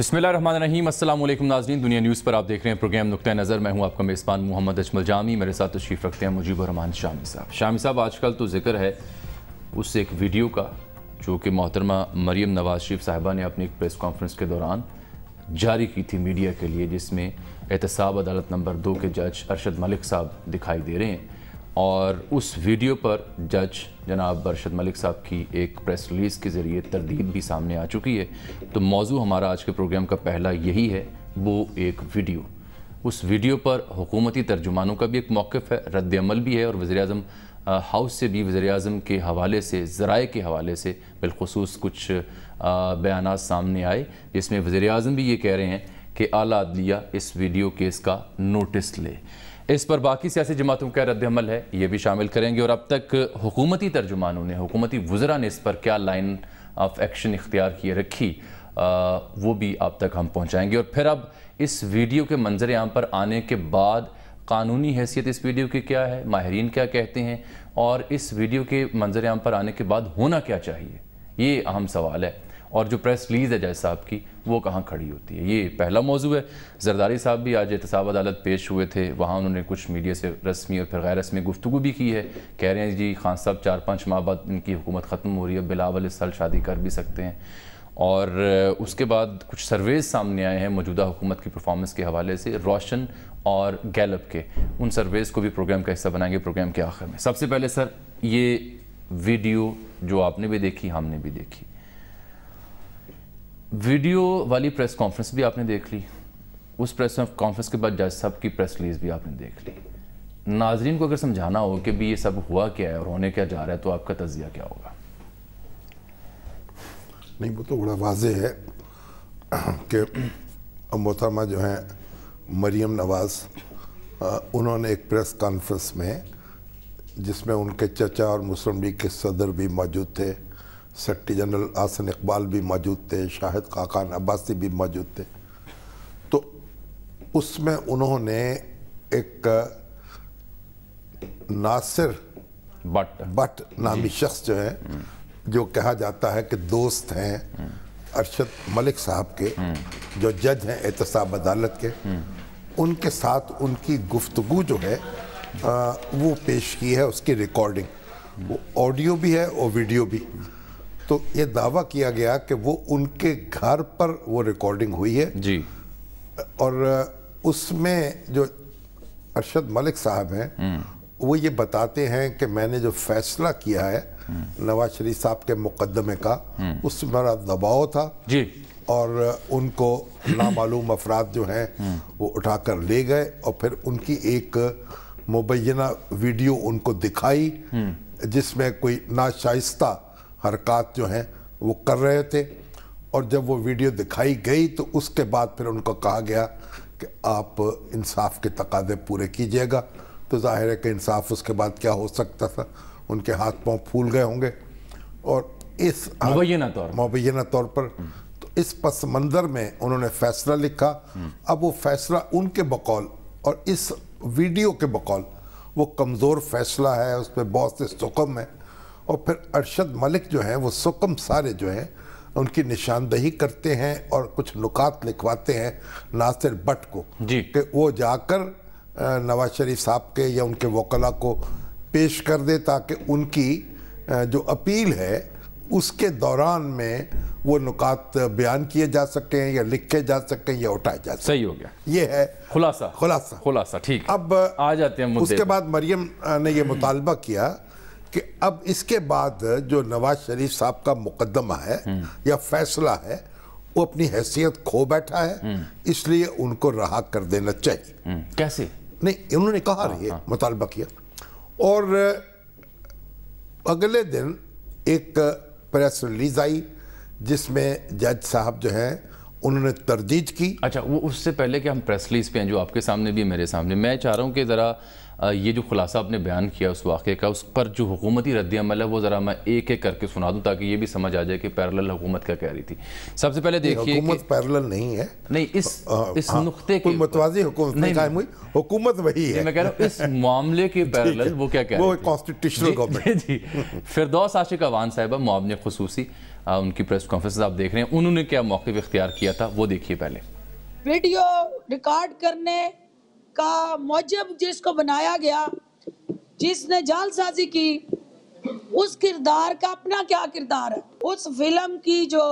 बिस्मिल्लाहिर्रहमानिर्रहीम। अस्सलाम वालेकुम नाज़रीन, दुनिया न्यूज़ पर आप देख रहे हैं प्रोग्राम नुक्ता नज़र। मैं हूं आपका मेज़बान मोहम्मद अजमल जामी। मेरे साथ तशरीफ़ रखते हैं मुजीबुर रहमान शामी साहब। शामी साहब, आजकल तो जिक्र है उस एक वीडियो का जो कि मोहतरमा मरीम नवाज़ शरीफ साहिबा ने अपनी एक प्रेस कॉन्फ्रेंस के दौरान जारी की थी मीडिया के लिए, जिसमें एहतसाब अदालत नंबर 2 के जज अरशद मलिक साहब दिखाई दे रहे हैं। और उस वीडियो पर जज जनाब अरशद मलिक साहब की एक प्रेस रिलीज़ के ज़रिए तरदीद भी सामने आ चुकी है। तो मौजू हमारा आज के प्रोग्राम का पहला यही है, वो एक वीडियो। उस वीडियो पर हुकूमती तर्जुमानों का भी एक मौक़िफ़ है, रद्द अमल भी है, और वज़ीर-ए-आज़म हाउस से भी वज़ीर-ए-आज़म के हवाले से, ज़राए के हवाले से बिलखुसूस कुछ बयानात सामने आए, जिसमें वज़ीर-ए-आज़म भी ये कह रहे हैं कि आला अदलिया इस वीडियो केस का नोटिस ले। इस पर बाकी सियासी जमातों का रद्द अमल है, ये भी शामिल करेंगे। और अब तक हुकूमती तर्जुमानों ने, हुकूमती वज़रा ने इस पर क्या लाइन ऑफ एक्शन इख्तियार किए रखी, वो भी आप तक हम पहुँचाएँगे। और फिर अब इस वीडियो के मंजर आम पर आने के बाद कानूनी हैसियत इस वीडियो की क्या है, माहिरीन क्या कहते हैं, और इस वीडियो के मंजर आम पर आने के बाद होना क्या चाहिए, ये अहम सवाल है। और जो प्रेस रिलीज़ है जज साहब की, वो कहाँ खड़ी होती है, ये पहला मौजू है। जरदारी साहब भी आज एहतसाब अदालत पेश हुए थे, वहाँ उन्होंने कुछ मीडिया से रस्मी और फिर गैर रस्मी गुफ्तगू भी की है। कह रहे हैं जी खान साहब 4-5 माह बाद इनकी हुकूमत ख़त्म हो रही है, बिलावल इस साल शादी कर भी सकते हैं। और उसके बाद कुछ सर्वेज सामने आए हैं मौजूदा हुकूमत की परफॉर्मेंस के हवाले से, रोशन और गैलप के। उन सर्वेज़ को भी प्रोग्राम का हिस्सा बनाएंगे प्रोग्राम के आखिर में। सबसे पहले सर, ये वीडियो जो आपने भी देखी, हमने भी देखी, वीडियो वाली प्रेस कॉन्फ्रेंस भी आपने देख ली, उस प्रेस कॉन्फ्रेंस के बाद जज साहब की प्रेस रिलीज़ भी आपने देख ली। नाजरीन को अगर समझाना हो कि भी ये सब हुआ क्या है और होने क्या जा रहा है, तो आपका तज़िया क्या होगा? नहीं, वो तो बड़ा वाज़ेह है कि मोहतरमा जो हैं मरीम नवाज़, उन्होंने एक प्रेस कॉन्फ्रेंस में, जिसमें उनके चचा और मुस्लिम लीग के सदर भी मौजूद थे, सेक्रेटरी जनरल आसन इकबाल भी मौजूद थे, शाहिद खाकान अब्बासी भी मौजूद थे, तो उसमें उन्होंने एक नासिर बट नामी शख्स जो है, जो कहा जाता है कि दोस्त हैं अरशद मलिक साहब के, जो जज हैं एहतसाब अदालत के, उनके साथ उनकी गुफ्तगू जो है वो पेश की है, उसकी रिकॉर्डिंग, वो ऑडियो भी है और वीडियो भी। तो ये दावा किया गया कि वो उनके घर पर वो रिकॉर्डिंग हुई है जी, और उसमें जो अरशद मलिक साहब हैं वो ये बताते हैं कि मैंने जो फैसला किया है नवाज शरीफ साहब के मुकदमे का, उसमें बड़ा दबाव था जी, और उनको नामालूम अफराद जो हैं वो उठाकर ले गए और फिर उनकी एक मुबैना वीडियो उनको दिखाई, जिसमें कोई नाशाइस्ता हरकत जो हैं वो कर रहे थे। और जब वो वीडियो दिखाई गई तो उसके बाद फिर उनको कहा गया कि आप इंसाफ के तकाज़े पूरे कीजिएगा। तो जाहिर है कि इंसाफ उसके बाद क्या हो सकता था, उनके हाथ पांव फूल गए होंगे। और इस मुबैना तौर पर तो इस पस मंज़र में उन्होंने फ़ैसला लिखा। अब वो फ़ैसला उनके बकौल और इस वीडियो के बकौल वो कमज़ोर फ़ैसला है, उस पर बहुत से सुकम है। और फिर अरशद मलिक जो हैं वो सुकम सारे जो हैं उनकी निशानदही करते हैं और कुछ नुकात लिखवाते हैं नासिर बट को जी, कि वो जाकर नवाज शरीफ साहब के या उनके वकला को पेश कर दे, ताकि उनकी जो अपील है उसके दौरान में वो नुकात बयान किए जा सकें या लिखे जा सकें या उठाए जा सकें। सही हो गया, ये है खुलासा। ठीक, अब आ जाते हैं मुद्दे। उसके बाद मरियम ने ये मुतालबा किया कि अब इसके बाद जो नवाज शरीफ साहब का मुकदमा है या फैसला है, वो अपनी हैसियत खो बैठा है, इसलिए उनको रहा कर देना चाहिए। कैसे? नहीं, उन्होंने कहा मुतालबा किया। और अगले दिन एक प्रेस रिलीज आई जिसमें जज साहब जो हैं उन्होंने तरदीद की। अच्छा, वो उससे पहले कि हम प्रेस रिलीज पे हैं जो आपके सामने भी मेरे सामने, मैं चाह रहा हूँ कि ज़रा ये जो खुलासा आपने बयान किया उस वाक़े का, उस पर जो हुकूमती रद्द अमल है वो ज़रा मैं एक एक करके सुना दूँ, ताकि ये भी समझ आ जाए कि पैरेलल हुकूमत क्या कह रही थी। सबसे पहले देखिए, हुकूमत पैरेलल नहीं है, नहीं, इस नुक्ते के मुतवाज़ी हुकूमत नहीं कायम हुई, हुकूमत वही है। मैं कह रहा हूँ इस मामले के पैरेलल वो क्या कह रही थी, वो कॉन्स्टिट्यूशनल गवर्नमेंट जी। फिरदौस आशिक अवान साहिबा मुआविन खुसूसी, उनकी प्रेस कॉन्फ्रेंस आप देख रहे हैं, उन्होंने क्या मौक़िफ़ इख्तियार किया था वो देखिए पहले। वीडियो रिकॉर्ड करने का मौजब जिसको बनाया गया, जिसने जालसाजी की, उस किरदार का अपना क्या किरदार है, उस फिल्म की जो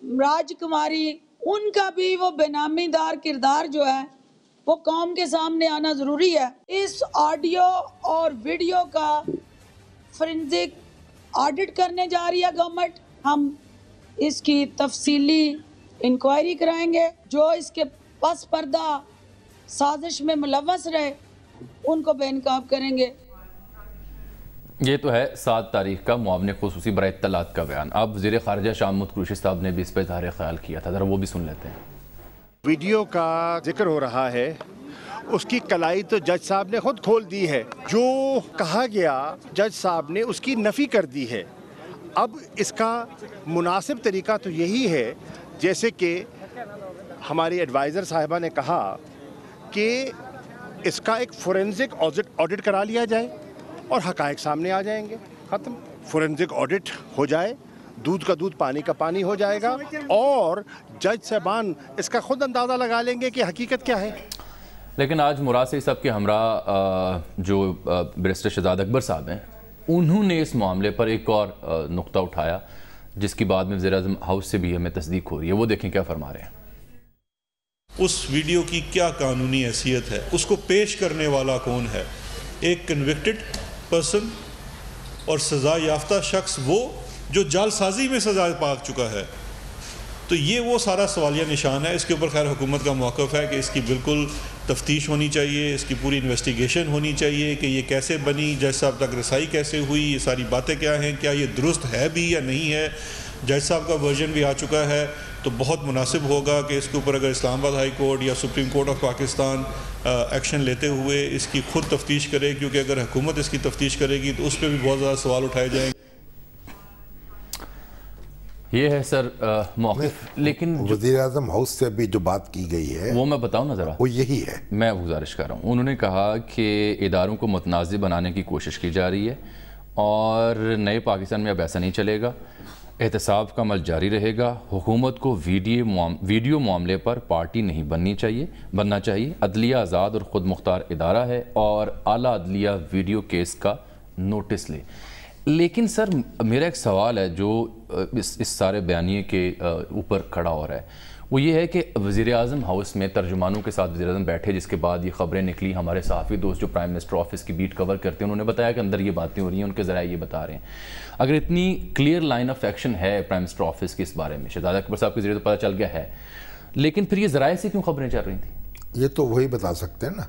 राजकुमारी, उनका भी वो बेनामीदार किरदार जो है वो कौम के सामने आना ज़रूरी है। इस ऑडियो और वीडियो का फोरेंसिक ऑडिट करने जा रही है गवर्नमेंट। हम इसकी तफसीली इंक्वायरी कराएंगे। जो इसके पस पर्दा साजिश में मुलव्वस रहे उनको बेनकाब करेंगे। ये तो है 7 तारीख का मुआवने खुसूसी बराए इत्तलात का बयान। अब वज़ीर ख़ारिजा शाह महमूद कुरैशी साहब ने भी इस पर इज़हार ख़याल किया था, ज़रा वो भी सुन लेते हैं। वीडियो का जिक्र हो रहा है, उसकी कलाई तो जज साहब ने खुद खोल दी है। जो कहा गया जज साहब ने उसकी नफ़ी कर दी है। अब इसका मुनासिब तरीका तो यही है जैसे कि हमारी एडवाइज़र साहिबा ने कहा कि इसका एक फोरेंसिक ऑडिट करा लिया जाए और हक़ाइक़ सामने आ जाएंगे। ख़त्म। फोरेंसिक ऑडिट हो जाए, दूध का दूध पानी का पानी हो जाएगा और जज साहबान इसका खुद अंदाज़ा लगा लेंगे कि हकीकत क्या है। लेकिन आज मुराद से सब के हमरा जो बैरिस्टर शहजाद अकबर साहब हैं, उन्होंने इस मामले पर एक और नुक्ता उठाया जिसकी बाद में वज़ीर-ए-आज़म हाउस से भी हमें तस्दीक हो रही है। वो देखें क्या फरमा रहे हैं। उस वीडियो की क्या कानूनी हैसियत है, उसको पेश करने वाला कौन है, एक कन्विक्टेड पर्सन और सज़ा याफ्ता शख्स वो जो जालसाजी में सज़ा पाक चुका है। तो ये वो सारा सवालिया निशान है। इसके ऊपर खैर हुकूमत का मौक़िफ़ है कि इसकी बिल्कुल तफ्तीश होनी चाहिए, इसकी पूरी इन्वेस्टिगेशन होनी चाहिए कि ये कैसे बनी, जज साहब तक रसाई कैसे हुई, ये सारी बातें क्या हैं, क्या ये दुरुस्त है भी या नहीं है। जज साहब का वर्जन भी आ चुका है, तो बहुत मुनासिब होगा कि इसके ऊपर अगर इस्लामाबाद हाई कोर्ट या supreme court of Pakistan action लेते हुए इसकी खुद तफ्तीश करे, क्योंकि अगर हुकूमत इसकी तफ्तीश करेगी तो उस पर भी बहुत ज़्यादा सवाल उठाए जाएंगे। ये है सर मौक़िफ़। लेकिन वज़ीर-ए-आज़म हाउस से भी जो बात की गई है वो मैं बताऊँ ना ज़रा, वो यही है। मैं गुजारिश कर रहा हूँ। उन्होंने कहा कि इदारों को मुतनाज़िब बनाने की कोशिश की जा रही है और नए पाकिस्तान में अब ऐसा नहीं चलेगा, एहतसाब का अमल जारी रहेगा। हुकूमत को वीडियो मामले पर पार्टी नहीं बनना चाहिए। अदलिया आज़ाद और ख़ुद मुख्तार इदारा है और आला अदलिया वीडियो केस का नोटिस ले। लेकिन सर मेरा एक सवाल है जो इस सारे बयानिए के ऊपर खड़ा हो रहा है, वो ये है कि वज़ीर-ए-आज़म हाउस में तर्जुमानों के साथ वज़ीर-ए-आज़म बैठे, जिसके बाद ये ख़बरें निकली। हमारे सहाफ़ी दोस्त जो प्राइम मिनिस्टर ऑफिस की बीट कवर करते हैं उन्होंने बताया कि अंदर ये बातें हो रही हैं, उनके ज़राए ये बता रहे हैं। अगर इतनी क्लियर लाइन ऑफ एक्शन है प्राइम मिनिस्टर ऑफिस के इस बारे में, शहजाद अकबर साहब के ज़रिए तो पता चल गया है, लेकिन फिर ये ज़राए से क्यों खबरें चल रही थी? ये तो वही बता सकते हैं ना,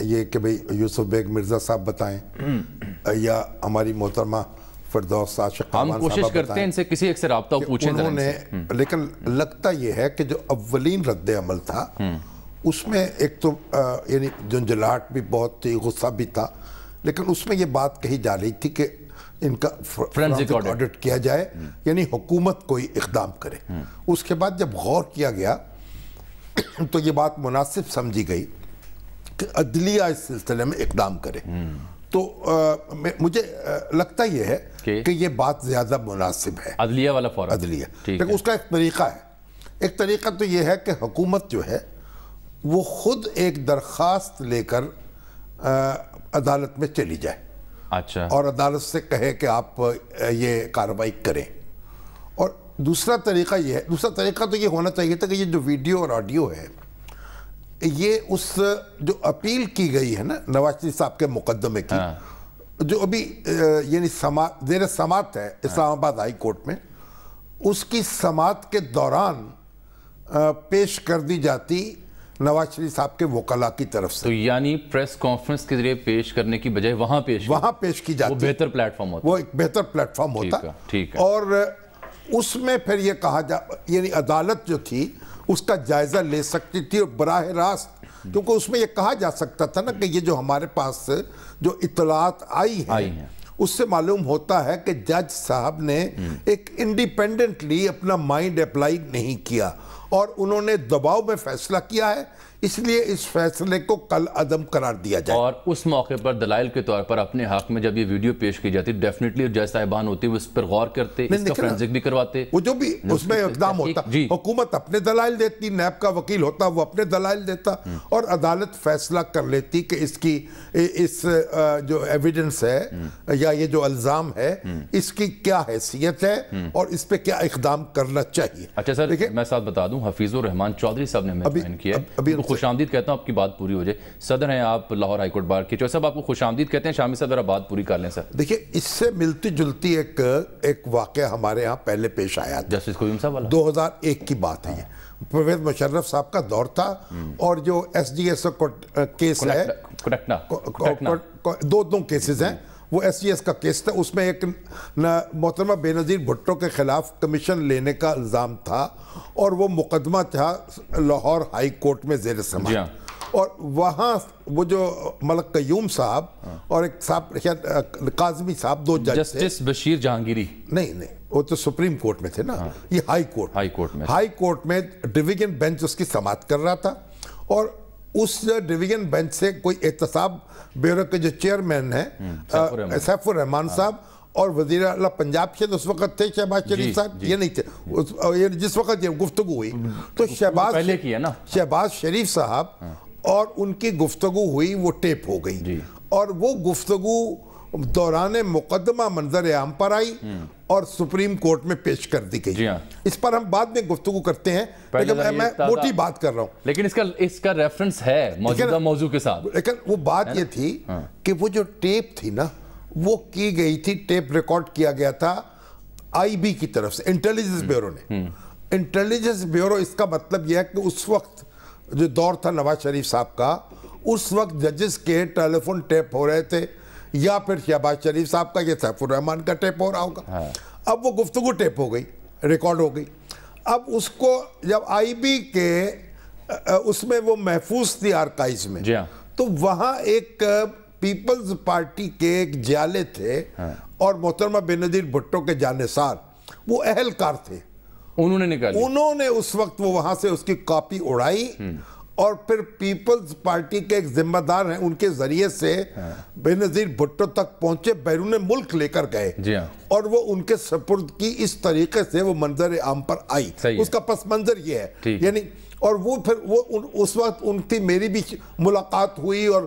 ये कि भाई यूसुफ बेग मिर्ज़ा साहब बताएं या हमारी मोहतरमा फिरदौस आशिक़। हम कोशिश करते हैं इनसे किसी एक से राब्ता पूछें उन्होंने, लेकिन लगता ये है कि जो अव्वलीन रद्द अमल था उसमें एक तो यानी झंझलाहट भी बहुत थी, गुस्सा भी था, लेकिन उसमें ये बात कही जा रही थी कि इनका फोरेंसिक ऑडिट किया जाए, यानी हुकूमत कोई इक़दाम करे। उसके बाद जब गौर किया गया तो ये बात मुनासिब समझी गई कि अदलिया इस सिलसिले में इक़दाम करे। तो मुझे लगता ये है कि ये बात ज़्यादा मुनासिब है, अदलिया वाला फौरन अदलिया। लेकिन उसका एक तरीक़ा है। एक तरीक़ा तो ये है कि हुकूमत जो है वो खुद एक दरख्वास्त लेकर अदालत में चली जाए, अच्छा, और अदालत से कहे कि आप ये कार्रवाई करें। और दूसरा तरीक़ा ये है, दूसरा तरीक़ा तो ये होना चाहिए था कि ये जो वीडियो और ऑडियो है ये उस जो अपील की गई है ना नवाज शरीफ साहब के मुकदमे की, जो अभी यानी ज़ेर समात है इस्लामाबाद हाई कोर्ट में, उसकी समात के दौरान पेश कर दी जाती नवाज शरीफ साहब के वकला की तरफ से। तो यानी प्रेस कॉन्फ्रेंस के जरिए पेश करने की बजाय वहाँ पेश की जाती, वो बेहतर प्लेटफॉर्म होता, वो एक बेहतर प्लेटफॉर्म होता। ठीक है। और उसमें फिर ये कहा यानी अदालत जो थी उसका जायज़ा ले सकती थी और बराह रास्त, क्योंकि उसमें ये कहा जा सकता था ना कि ये जो हमारे पास जो इत्तलात आई हैं उससे मालूम होता है कि जज साहब ने एक इंडिपेंडेंटली अपना माइंड अप्लाई नहीं किया और उन्होंने दबाव में फैसला किया है, اس لیے اس فیصلے کو کل عدم قرار دیا جائے. اور اس موقع پر دلائل کے طور پر اپنے حق میں جب یہ ویڈیو پیش کی جاتی ڈیفینیٹلی جج صاحبان ہوتی وہ اس پر غور کرتے, اس کا فرینزک بھی کرواتے, وہ جو بھی اس میں اقدام ہوتا, حکومت اپنے دلائل دیتی, نیب کا وکیل ہوتا وہ اپنے دلائل دیتا, اور عدالت فیصلہ کر لیتی کہ اس جو ایویڈنس ہے یا یہ جو الزام ہے اس کی کیا حیثیت ہے اور اس پہ کیا اقدام کرنا چاہیے. اچھا سر, میں ساتھ بتا دوں, حفیظ الرحمان چودھری صاحب نے ہمیں جوائن کیا ہے, خوش آمدید کہتا ہوں, آپ کی بات پوری ہو جائے. صدر ہیں آپ لاہور ہائی کورٹ بار کے, چودھری صاحب آپ کو خوش آمدید کہتے ہیں. شامی صاحب ذرا بات پوری کر لیں سر. دیکھیں اس سے ملتی جلتی ایک واقعہ ہمارے ہاں پہلے پیش آیا تھا, جسٹس قیوم صاحب والا 2001 کی بات ہے. یہ پرویز مشرف صاحب کا دور تھا, اور جو ایس ڈی ایس کیس ہے, دو کیسز ہیں, وہ ایس ڈی ایس کا کیس تھا, اس میں ایک محترمہ بے نظیر بھٹو کے خلاف کمیشن لینے کا الزام تھا, اور وہ مقدمہ تھا لاہور ہائی کورٹ میں زیر سماعت. اور وہاں وہ جو ملک قیوم صاحب اور ایک صاحب قاضمی صاحب, دو جج تھے, جسٹس بشیر جہانگیری, نہیں وہ تو سپریم کورٹ میں تھے نا, یہ ہائی کورٹ میں ڈویژن بینچ اس کی سماعت کر رہا تھا, اور اس ڈویژن بینچ سے کوئی احتساب بیورو کے جو چیئرمین ہیں سیف الرحمان صاحب اور وزیر اعلیٰ پنجاب سے اس وقت تھے شہباز شریف صاحب, یہ نہیں تھے جس وقت یہ گفتگو ہوئی, تو شہباز شریف صاحب اور ان کی گفتگو ہوئی, وہ ٹیپ ہو گئی, اور وہ گفتگو دوران مقدمہ منظر عام پر آئی اور سپریم کورٹ میں پیش کر دی گئی. اس پر ہم بعد میں گفتگو کرتے ہیں, لیکن میں موٹی بات کر رہا ہوں, لیکن اس کا ریفرنس ہے موجودہ موضوع کے ساتھ. لیکن وہ بات یہ تھی کہ وہ جو ٹیپ تھی نا, وہ کی گئی تھی, ٹیپ ریکارڈ کیا گیا تھا آئی بی کی طرف سے, انٹیلیجنس بیورو نے. انٹیلیجنس بیورو, اس کا مطلب یہ ہے کہ اس وقت جو دور تھا نواز شریف صاحب کا, اس وقت ججز کے ٹیلی فون ٹیپ ہو رہے تھے, یا پھر شہباز شریف صاحب کا یا سیف الرحمان کا ٹیپ ہو رہا ہوگا. اب وہ گفتگو ٹیپ ہو گئی, ریکارڈ ہو گئی. اب اس کو جب آئی بی کے اس میں وہ محفوظ تھی آرکائیوز میں, تو وہاں ایک پیپلز پارٹی کے ایک جالے تھے, اور محترمہ بے نظیر بھٹو کے جانثار وہ اہلکار تھے, انہوں نے اس وقت وہ وہاں سے اس کی کاپی اڑائی, اور پھر پیپلز پارٹی کے ایک ذمہ دار ہیں, ان کے ذریعے سے بے نظیر بھٹو تک پہنچے, بیرون ملک لے کر گئے, اور وہ ان کے سپرد کی اس طریقے سے وہ منظر عام پر آئی. اس کا پس منظر یہ ہے, یعنی, اور وہ پھر اس وقت ان کی میری بھی ملاقات ہوئی, اور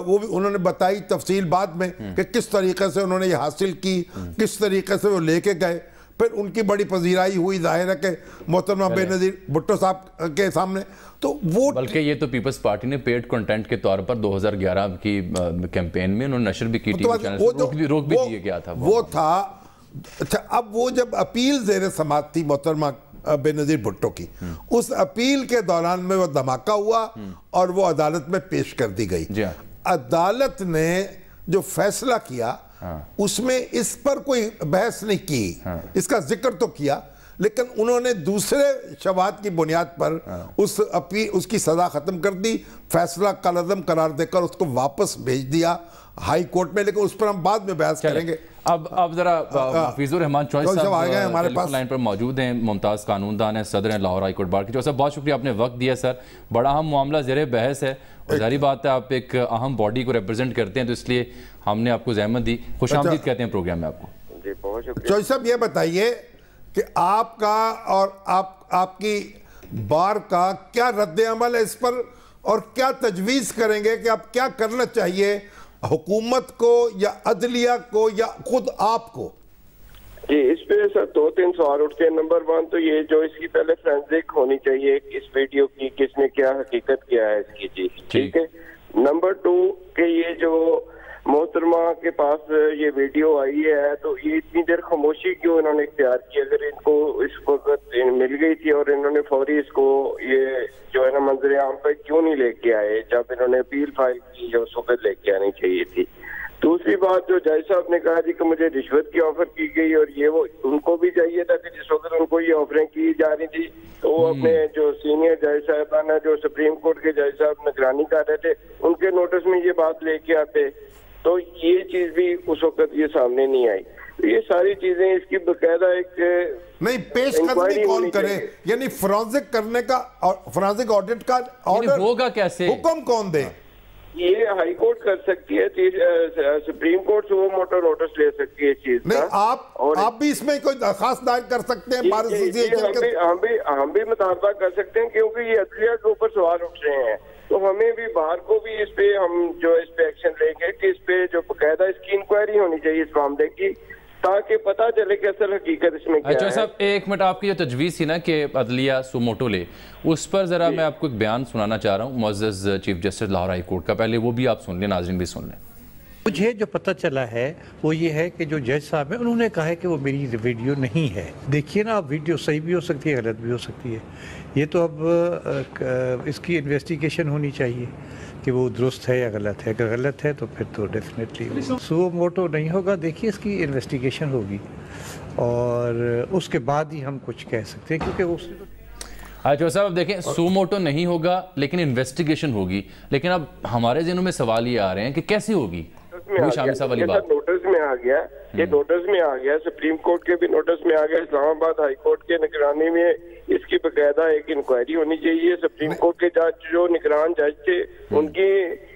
وہ بھی انہوں نے بتائی تفصیل بعد میں کہ کس طریقے سے انہوں نے یہ حاصل کی, کس طریقے سے وہ لے کے گئے. پھر ان کی بڑی پذیرائی ہوئی, ظاہر ہے کہ محترمہ بے نظیر بھٹو صاحب کے سامنے. تو وہ بلکہ یہ تو پیپلز پارٹی نے پیڈ کنٹینٹ کے طور پر 2011 کی کیمپین میں انہوں نے نشر بھی کی, ٹی وی چینل روک بھی دیا گیا تھا, وہ تھا. اچھا, اب وہ جب اپیل زیر سماعت تھی محترمہ بے نظیر بھٹو کی, اس اپیل کے دوران میں وہ دھماکہ ہوا اور وہ عدالت میں پیش کر دی گئی. عدالت نے جو فیصلہ کیا اس میں اس پر کوئی بحث نہیں کی, اس کا ذکر تو کیا, لیکن انہوں نے دوسرے شواہد کی بنیاد پر اس کی سزا ختم کر دی, فیصلہ کالعدم قرار دے کر اس کو واپس بھیج دیا ہائی کورٹ میں, لیکن اس پر ہم بعد میں بحث کریں گے. اب ذرا حفیظ الرحمان چوہدری صاحب ہمارے پاس لائن پر موجود ہیں, ممتاز قانون دان ہیں, صدر ہیں لاہور ہائی کورٹ بار کے. چوہدری صاحب بہت شکریہ, آپ نے وقت دیا سر, بڑا اہم معاملہ زیر بحث ہے, اور ظاہری بات ہے آپ ایک اہم باڈی کو ریپرزینٹ کرتے ہیں, تو اس لیے ہم نے آپ کو زحمت دی. خوش آمدید کہتے ہیں پروگرام میں آپ کو. جی بہت شکریہ. چوہدری صاحب یہ بتائیے کہ آپ کا اور آپ کی بار کا کیا رد عمل ہے اس پر, اور کیا تجویز کریں گے کہ آپ کیا کرنا چاہیے حکومت کو یا عدلیہ کو یا خود آپ کو؟ جی اس پہ سر 2-3 سوال اٹھتے ہیں. نمبر 1 تو یہ جو اس کی پہلے فرینزک ہونی چاہیے اس ویڈیو کی, کس نے کیا حقیقت کیا ہے اس کی. جی ٹھیک ہے. نمبر 2 کہ یہ جو محترمہ کے پاس یہ ویڈیو آئی ہے تو یہ اتنی دیر خاموشی کیوں انہوں نے اختیار کی؟ اگر ان کو اس وقت مل گئی تھی اور انہوں نے فوری اس کو یہ جو ہے نا منظر عام پہ کیوں نہیں لے کے آئے جب انہوں نے اپیل فائل کی, جو اس وقت لے کے آنی چاہیے تھی. دوسری بات جو جج صاحب نے کہا جی کہ مجھے رشوت کی آفر کی گئی, اور یہ وہ ان کو بھی چاہیے تھا کہ جس وقت ان کو یہ آفریں کی جا رہی تھی تو وہ اپنے جو سینئر جج صاحبان ہیں جو سپریم کورٹ کے جج صاحب نگرانی کر رہے تھے ان کے نوٹس میں یہ بات لے کے آتے, تو یہ چیز بھی اس وقت یہ سامنے نہیں آئی. یہ ساری چیزیں اس کی باقاعدہ ایک نہیں پیش قدمی کون کرے, یعنی فرانزک کرنے کا فرانزک آڈٹ کا آرڈر ہوگا کیسے, حکم کون دے؟ یہ ہائی کورٹ کر سکتی ہے, سپریم کورٹ سے وہ موٹو نوٹس لے سکتی ہے اس چیز کا. نہیں آپ بھی اس میں کوئی درخواست دائر کر سکتے ہیں بار ایسوسی ایشن ہم بھی مطالبہ کر سکتے ہیں, کیونکہ یہ عدلیہ کے اوپر سوال اٹھ رہے ہیں, تو ہمیں بھی باہر کو بھی اس پہ ہم جو اس پہ ایکشن لیں گے کہ اس پہ جو باقاعدہ اس کی انکوائری ہونی چاہیے اس معاملے کی, تاکہ پتہ چلے کہ اصل حقیقت اس میں کیا ہے. اچھا صاحب ایک منٹ, آپ کی جو تجویز تھی نا کہ عدلیہ سو موٹو لے, اس پر ذرا میں آپ کو ایک بیان سنانا چاہ رہا ہوں معزز chief justice Lahore high court کا, پہلے وہ بھی آپ سن لیں, ناظرین بھی سن لیں. مجھے جو پتہ چلا ہے وہ یہ ہے کہ جو جج صاحب ہیں انہوں نے کہا ہے کہ وہ میری ویڈیو نہیں ہے. دیکھیے نا, اب ویڈیو صحیح بھی ہو سکتی ہے, غلط بھی ہو سکتی ہے, یہ تو اب اس کی انویسٹیگیشن ہونی چاہیے کہ وہ درست ہے یا غلط ہے. اگر غلط ہے تو پھر تو ڈیفینیٹلی سو موٹو نہیں ہوگا. دیکھیے اس کی انویسٹیگیشن ہوگی اور اس کے بعد ہی ہم کچھ کہہ سکتے ہیں, کیونکہ اس اچھا صاحب اب دیکھیں سو موٹو نہیں ہوگا لیکن انویسٹیگیشن ہوگی, لیکن اب ہمارے ذہنوں میں سوال یہ آ رہے ہیں کہ کیسے ہوگی. شامی صاحب والی بات نوٹس میں آ گیا, یہ نوٹس میں آ گیا, سپریم کورٹ کے بھی نوٹس میں آ گیا, اسلام آباد ہائی کورٹ کے نگرانی میں اس کی باقاعدہ ایک انکوائری ہونی چاہیے. سپریم کورٹ کے جج جو نگران جج تھے ان کی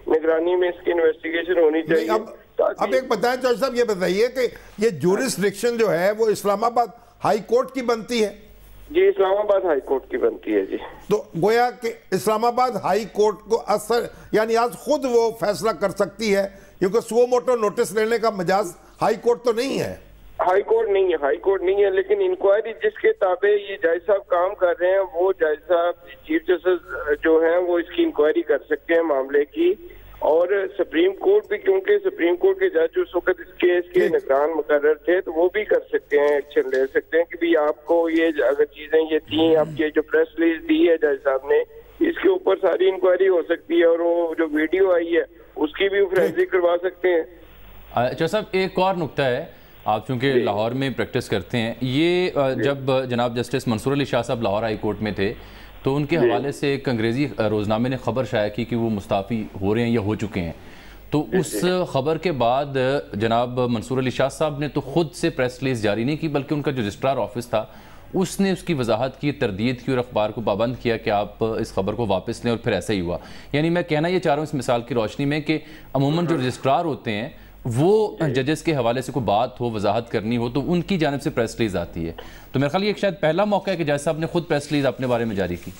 نگرانی میں اس کی انویسٹیگیشن ہونی چاہیے. اب ایک بتائیں جج صاحب, یہ بتائیے کہ یہ جورسڈکشن جو ہے وہ اسلام آباد ہائی کورٹ کی بنتی ہے؟ جی اسلام آباد ہائی کورٹ کی بنتی ہے. جی تو گویا کہ اسلام آباد ہائی کورٹ کو اثر یعنی آج خود وہ فیصلہ کر سکتی ہے, کیونکہ سو موٹو نوٹس لینے کا مجاز ہائی کورٹ تو نہیں ہے. ہائی کورٹ نہیں ہے, لیکن انکوائری جس کے تابع یہ جج صاحب کام کر رہے ہیں وہ جج صاحب چیف جسٹس جو ہیں وہ اس کی انکوائری کر سکتے ہیں معاملے کی. اور سپریم کورٹ بھی, کیونکہ سپریم کورٹ کے جج اس وقت اس کیس کے نگران مقرر تھے, تو وہ بھی کر سکتے ہیں, ایکشن لے سکتے ہیں کہ بھی آپ کو یہ اگر چیزیں یہ تھیں, آپ کی جو پریس ریلیز دی ہے جج صاحب نے, اس کے اوپر ساری انکوائری ہو سکتی ہے, اور وہ جو ویڈیو آئی ہے اس کی بھی فورینسک کروا سکتے ہیں. اچھا صاحب ایک اور نکتہ ہے, آپ چونکہ لاہور میں پریکٹس کرتے ہیں, یہ جب جناب جسٹس منصور علی شاہ صاحب لاہور ہائی کورٹ میں تھے تو ان کے حوالے سے ایک انگریزی روزنامے نے خبر شائع کی کہ وہ مستعفی ہو رہے ہیں یا ہو چکے ہیں, تو اس خبر کے بعد جناب منصور علی شاہ صاحب نے تو خود سے پریس ریلیز جاری نہیں کی, بلکہ ان کا جو رجسٹرار آفس تھا اس نے اس کی وضاحت کی, تردید کی اور اخبار کو پابند کیا کہ آپ اس خبر کو واپس لیں, اور پھر ایسا ہی ہوا. یعنی میں کہنا یہ چاہ رہا ہوں اس مثال کی روشنی میں کہ عموماً جو رجسٹرار ہوتے ہیں وہ ججز کے حوالے سے کوئی بات ہو, وضاحت کرنی ہو, تو ان کی جانب سے پریس ریلیز آتی ہے. تو میرے خیال یہ شاید پہلا موقع ہے کہ جج صاحب نے خود پریس ریلیز اپنے بارے میں جاری کی.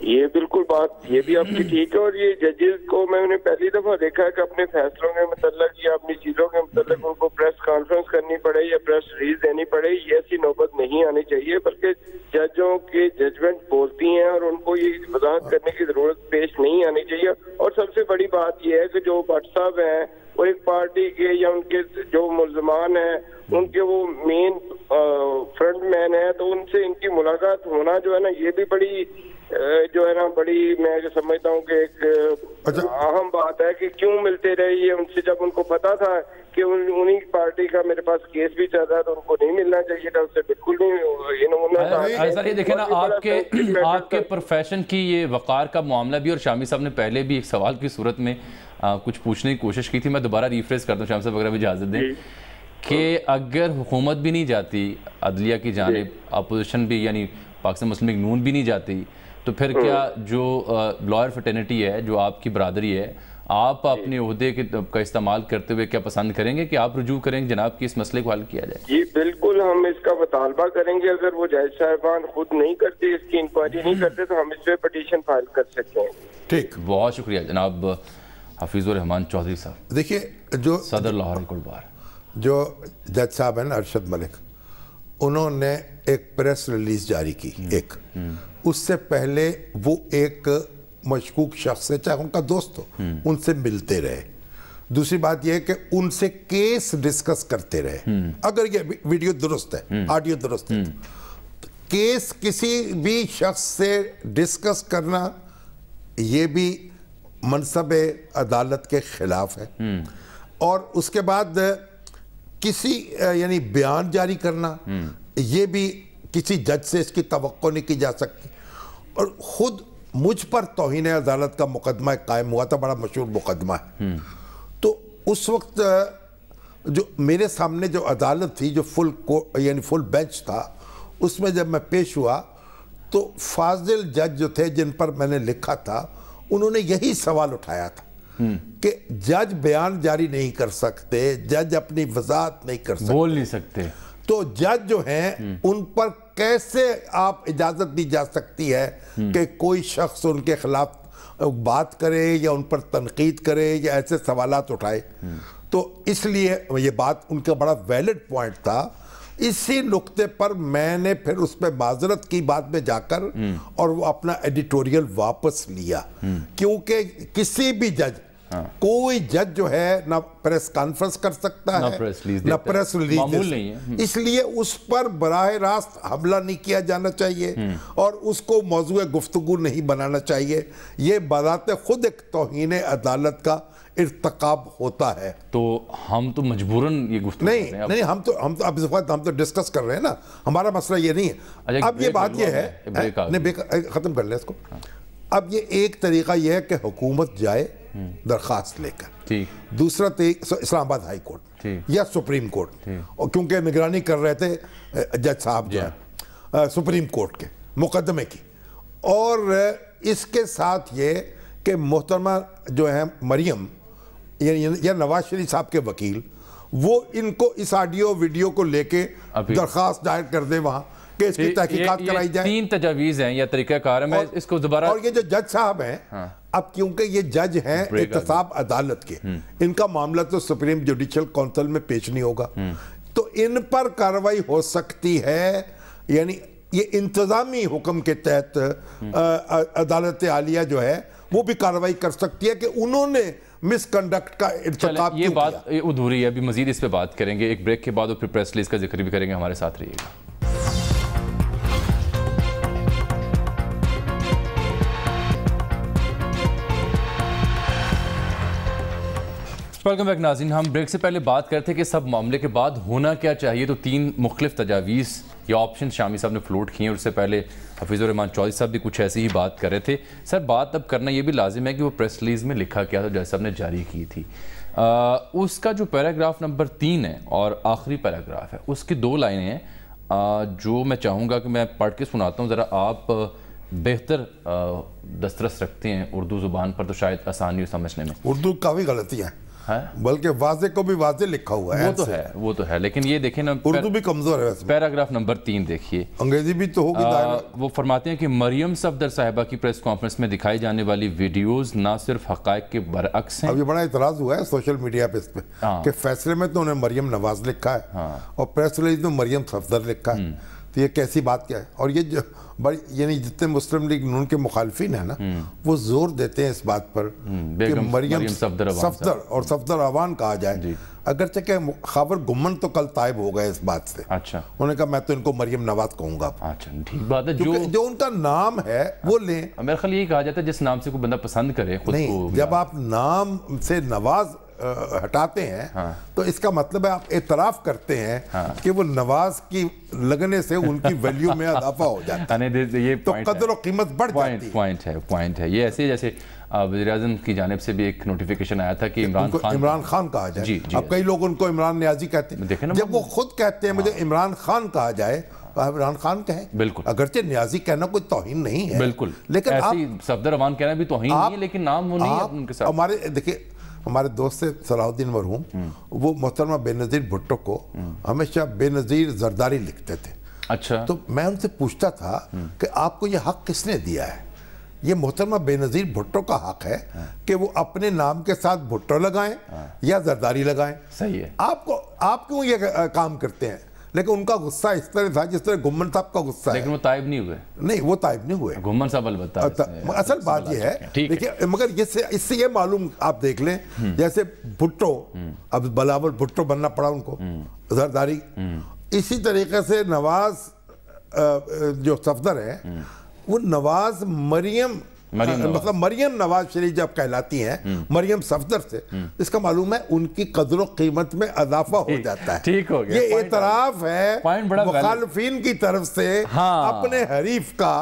یہ بالکل بات یہ بھی آپ کی ٹھیک ہے, اور یہ ججز کو میں نے پہلی دفعہ دیکھا ہے کہ اپنے فیصلوں کے متعلق یا اپنی چیزوں کے متعلق ان کو پریس کانفرنس کرنی پڑے یا پریس ریلیز دینی پڑے, یہ ایسی نوبت نہیں آنی چاہیے, بلکہ ججوں کے ججمنٹ بولتی ہیں اور ان کو یہ وضاحت کرنے کی ضرورت پیش نہیں آنی چاہیے. اور سب سے بڑی بات یہ ہے کہ جو بٹ صاحب ہیں وہ ایک پارٹی کے یا ان کے جو ملزمان ہیں ان کے وہ مین فرنٹ مین ہیں, تو ان سے ان کی ملاقات ہونا جو ہے نا یہ بھی بڑی جو ہے نا بڑی میں سمجھتا ہوں کہ ایک اہم بات ہے کہ کیوں ملتے رہے یہ ان سے, جب ان کو پتا تھا کہ انہی پارٹی کا میرے پاس کیس بھی چل رہا ہے تو ان کو نہیں ملنا چاہیے تھا, اس سے بالکل نہیں. سر یہ دیکھیں نا آپ کے پروفیشن کی یہ وقار کا معاملہ بھی, اور شامی صاحب نے پہلے بھی ایک سوال کی صورت میں کچھ پوچھنے کی کوشش کی تھی, میں دوبارہ ریفریش کرتا ہوں, شامی صاحب اگر بھی اجازت دیں, کہ اگر حکومت بھی نہیں جاتی عدلیہ کی جانب, اپوزیشن بھی یعنی پاکستان مسلم لیگ نون بھی نہیں جاتی, تو پھر کیا جو لائر فرٹرنیٹی ہے, جو آپ کی برادری ہے, آپ اپنے عہدے کا استعمال کرتے ہوئے کیا پسند کریں گے کہ آپ رجوع کریں گے جناب کی اس مسئلے کو حل کیا جائے؟ جی بالکل, ہم اس کا مطالبہ کریں گے. اگر وہ جج صاحبان خود نہیں کرتے, اس کی انکوائری نہیں کرتے, تو ہم اس پہ پٹیشن فائل کر سکتے ہیں. ٹھیک, بہت شکریہ جناب حفیظ الرحمان چودھری صاحب. دیکھیے جو صدر لاہور ہائی کورٹ بار جو جج صاحب ہیں ارشد ملک, انہوں نے ایک پریس ریلیز جاری کی, ایک اس سے پہلے وہ ایک مشکوک شخص سے, چاہے ان کا دوست ہو, ان سے ملتے رہے. دوسری بات یہ ہے کہ ان سے کیس ڈسکس کرتے رہے. اگر یہ ویڈیو درست ہے, آڈیو درست ہے, کیس کسی بھی شخص سے ڈسکس کرنا یہ بھی منصب عدالت کے خلاف ہے. اور اس کے بعد کسی یعنی بیان جاری کرنا یہ بھی کسی جج سے اس کی توقع نہیں کی جا سکتی. اور خود مجھ پر توہین عدالت کا مقدمہ قائم ہوا تھا, بڑا مشہور مقدمہ ہے, تو اس وقت जो मेरे सामने जो अदालत थी, जो फुल बेंच था, उसमें जब मैं पेश हुआ तो फाजिल जज जो थे जिन पर मैंने लिखा था, उन्होंने यही सवाल उठाया था कि जज बयान जारी नहीं कर सकते, जज अपनी वजाहत नहीं कर सकते, बोल नहीं सकते, तो जज जो हैं उन पर कैसे आप इजाजत दी जा सकती है कि कोई शख्स उनके खिलाफ बात करे या उन पर तनकीद करे या ऐसे सवालात उठाए। तो इसलिए ये बात उनका बड़ा वैलिड पॉइंट था। इसी नुक्ते पर मैंने फिर उस पर माजरत की बाद में जाकर और वो अपना एडिटोरियल वापस लिया, क्योंकि किसी भी जज, कोई जज जो है ना प्रेस कॉन्फ्रेंस कर सकता है ना प्रेस रिलीज, इसलिए उस पर बराह रास्त हमला नहीं किया जाना चाहिए और उसको मौजूए गुफ्तगू नहीं बनाना चाहिए। ये बजाते खुद एक तौहीन अदालत का इर्तकाब होता है। तो हम तो मजबूरन ये गुफ्तगू नहीं, हम तो अब इस वक्त हम तो डिस्कस कर रहे हैं ना, हमारा मसला ये नहीं है। अब ये बात ये है, खत्म कर ले इसको। अब ये एक तरीका ये है कि हुकूमत जाए दरखास्त लेकर, दूसरा इस्लामाबाद हाई कोर्ट या सुप्रीम कोर्ट, और क्योंकि निगरानी कर रहे थे जज साहब जो है सुप्रीम कोर्ट के मुकदमे की, और इसके साथ ये कि मोहतरमा जो है मरियम या नवाज शरीफ साहब के वकील, वो इनको इस ऑडियो वीडियो को लेके दरखास्त दायर कर दे वहाँ कि इसकी तहकीकात कराई जाए। 3 तजावीज़ हैं या तरीक़ाकार है, मैं इसको दोबारा। और ये जो जज साहब हैं, अब क्योंकि ये जज हैं एहतसाब अदालत के, इनका मामला तो सुप्रीम जुडिशल काउंसिल में पेश नहीं होगा, तो इन पर कार्रवाई हो सकती है। यानी ये इंतजामी हुक्म के तहत अदालत आलिया जो है वो भी कार्रवाई कर सकती है कि उन्होंने मिसकंडक्ट का इर्तिकाब ये बात अधूरी है, अभी मजीद इस पे बात करेंगे एक ब्रेक के बाद, और फिर प्रेस रिलीज का जिक्र भी करेंगे। हमारे साथ रहिएगा। वेलकम बैक नाज़रीन। हम ब्रेक से पहले बात करते थे कि सब मामले के बाद होना क्या चाहिए, तो 3 मुख्तलिफ तजावीज़ या ऑप्शन शामी साहब ने फ्लोट किए, और उससे पहले हफीज़ुर रहमान चौधरी साहब भी कुछ ऐसी ही बात कर रहे थे। सर, बात अब करना ये भी लाजिम है कि वो प्रेस रिलीज़ में लिखा क्या था जज साहब ने जारी की थी, उसका जो पैराग्राफ नंबर 3 है और आखिरी पैराग्राफ है, उसकी 2 लाइनें हैं जो मैं चाहूँगा कि मैं पढ़ के सुनाता हूँ। ज़रा आप बेहतर दस्तरस रखते हैं उर्दू ज़ुबान पर, तो शायद आसानी हो समझने में। उर्दू काफ़ी गलतियाँ हैं, बल्कि वाजे को भी वाजे लिखा हुआ है। वो तो है, लेकिन ये देखें ना, उर्दू भी कमजोर है वैसे। पैराग्राफ नंबर 3 देखिए, अंग्रेजी भी तो होगी। वो फरमाते हैं कि मरियम सफदर साहिबा की प्रेस कॉन्फ्रेंस में दिखाई जाने वाली वीडियोस ना सिर्फ हकायक के बरअक्स हैं। अब ये बड़ा इतराज हुआ है सोशल मीडिया पे इस पे कि फैसले में तो उन्हें मरियम नवाज लिखा है और प्रेस रिलीज में मरियम सफदर लिखा है, तो ये कैसी बात क्या है। और ये जो बड़ी यानी जितने मुस्लिम लीग नून के मुखालफिन है ना, वो जोर देते हैं इस बात पर कि मरियम सफदर और सफदर अवान कहा जाए, अगरचे के खबर गुम्मन तो कल तायब हो गए इस बात से। अच्छा, उन्होंने कहा मैं तो इनको मरियम नवाज कहूंगा। अच्छा, ठीक बात है, जो उनका नाम है वो लें। मेरे ख्याल यही कहा जाता है जिस नाम से कोई बंदा पसंद करे खुद को। जब आप नाम से नवाज हटाते हैं तो इसका मतलब है आप एतराफ करते हैं कि वो नवाज की लगने से उनकी वैल्यू में इजाफा हो जाता है, ये तो कदर और कीमत बढ़ जाती है। पॉइंट है ये। ऐसे जैसे वज़ीर-ए-आज़म की जानिब से भी एक नोटिफिकेशन आया था कि इमरान खान कहा जाए। अब कई लोग उनको इमरान न्याजी कहते हैं, जब वो खुद कहते हैं मुझे इमरान खान कहा जाए, इमरान खान कहें। बिल्कुल, अगरचे न्याजी कहना कोई तौहीन नहीं है, बिल्कुल, लेकिन आप सफदर अवान कहना भी तौहीन नहीं है, लेकिन नाम वो नहीं है उनके साथ। हमारे देखिए, हमारे दोस्त से सलाहुद्दीन मरहूम, वो मोहतरमा बेनज़ीर भुट्टो को हमेशा बेनज़ीर जरदारी लिखते थे। अच्छा, तो मैं उनसे पूछता था कि आपको ये हक किसने दिया है। ये मोहतरमा बेनज़ीर भुट्टो का हक है कि वो अपने नाम के साथ भुट्टो लगाएं या जरदारी लगाएं। सही है, आप क्यों ये काम करते हैं। लेकिन उनका गुस्सा इस तरह था जिस तरह गुम्मन साहब का गुस्सा है। लेकिन वो ताइब नहीं हुए। नहीं, वो ताइब नहीं हुए, गुम्मन साहब अलबत्ता। असल बात ये है, देखिए, मगर इससे ये मालूम आप देख लें, जैसे भुट्टो, अब बलावल भुट्टो बनना पड़ा उनको, जरदारी। इसी तरीके से नवाज जो सफदर है, वो नवाज मरियम मतलब मरियम नवाज शरीफ जब कहलाती हैं मरियम सफदर से, इसका मालूम है उनकी कदर व कीमत में इजाफा हो जाता है। ठीक हो गया, ये एतराफ है मुखालफिन की तरफ से अपने हरीफ का,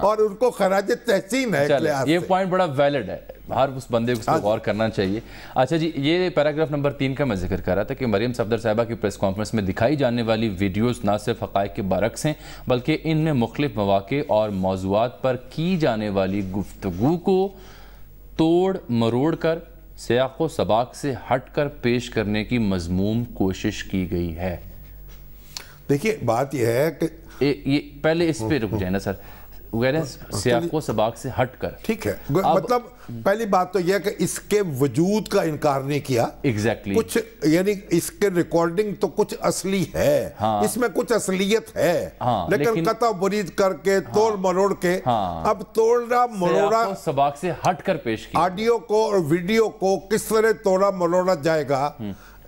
और उनको खराज तहसीन है। ये पॉइंट बड़ा वैलिड है। हर उस बंदे को उस पर गौर करना चाहिए। अच्छा जी, ये पैराग्राफ नंबर 3 का मैं जिक्र कर रहा था कि मरियम सफदर साहिबा की प्रेस कॉन्फ्रेंस में दिखाई जाने वाली वीडियोस ना सिर्फ हक़ाइक़ के बरक्स हैं बल्कि इनमें मुख्तलिफ मौक़े और मौज़ूआत पर की जाने वाली गुफ्तगू को तोड़ मरोड़ कर सियाक़ व सबाक़ से हट कर पेश करने की मज़मूम कोशिश की गई है। देखिए बात यह है कि ये पहले इस पे रुक जाए ना सर, सियाक़ व सबाक़ से हट कर, ठीक है, मतलब पहली बात तो यह कि इसके वजूद का इनकार नहीं किया। एग्जैक्टली कुछ यानी इसके रिकॉर्डिंग तो कुछ असली है, हाँ, इसमें कुछ असलियत है, हाँ, लेकिन कता बुरीद करके तोड़ मरोड़ के, अब तोड़ा मरोड़ा सबाक़ से हट कर पेश किया। ऑडियो को और वीडियो को किस तरह तोड़ा मरोड़ा जाएगा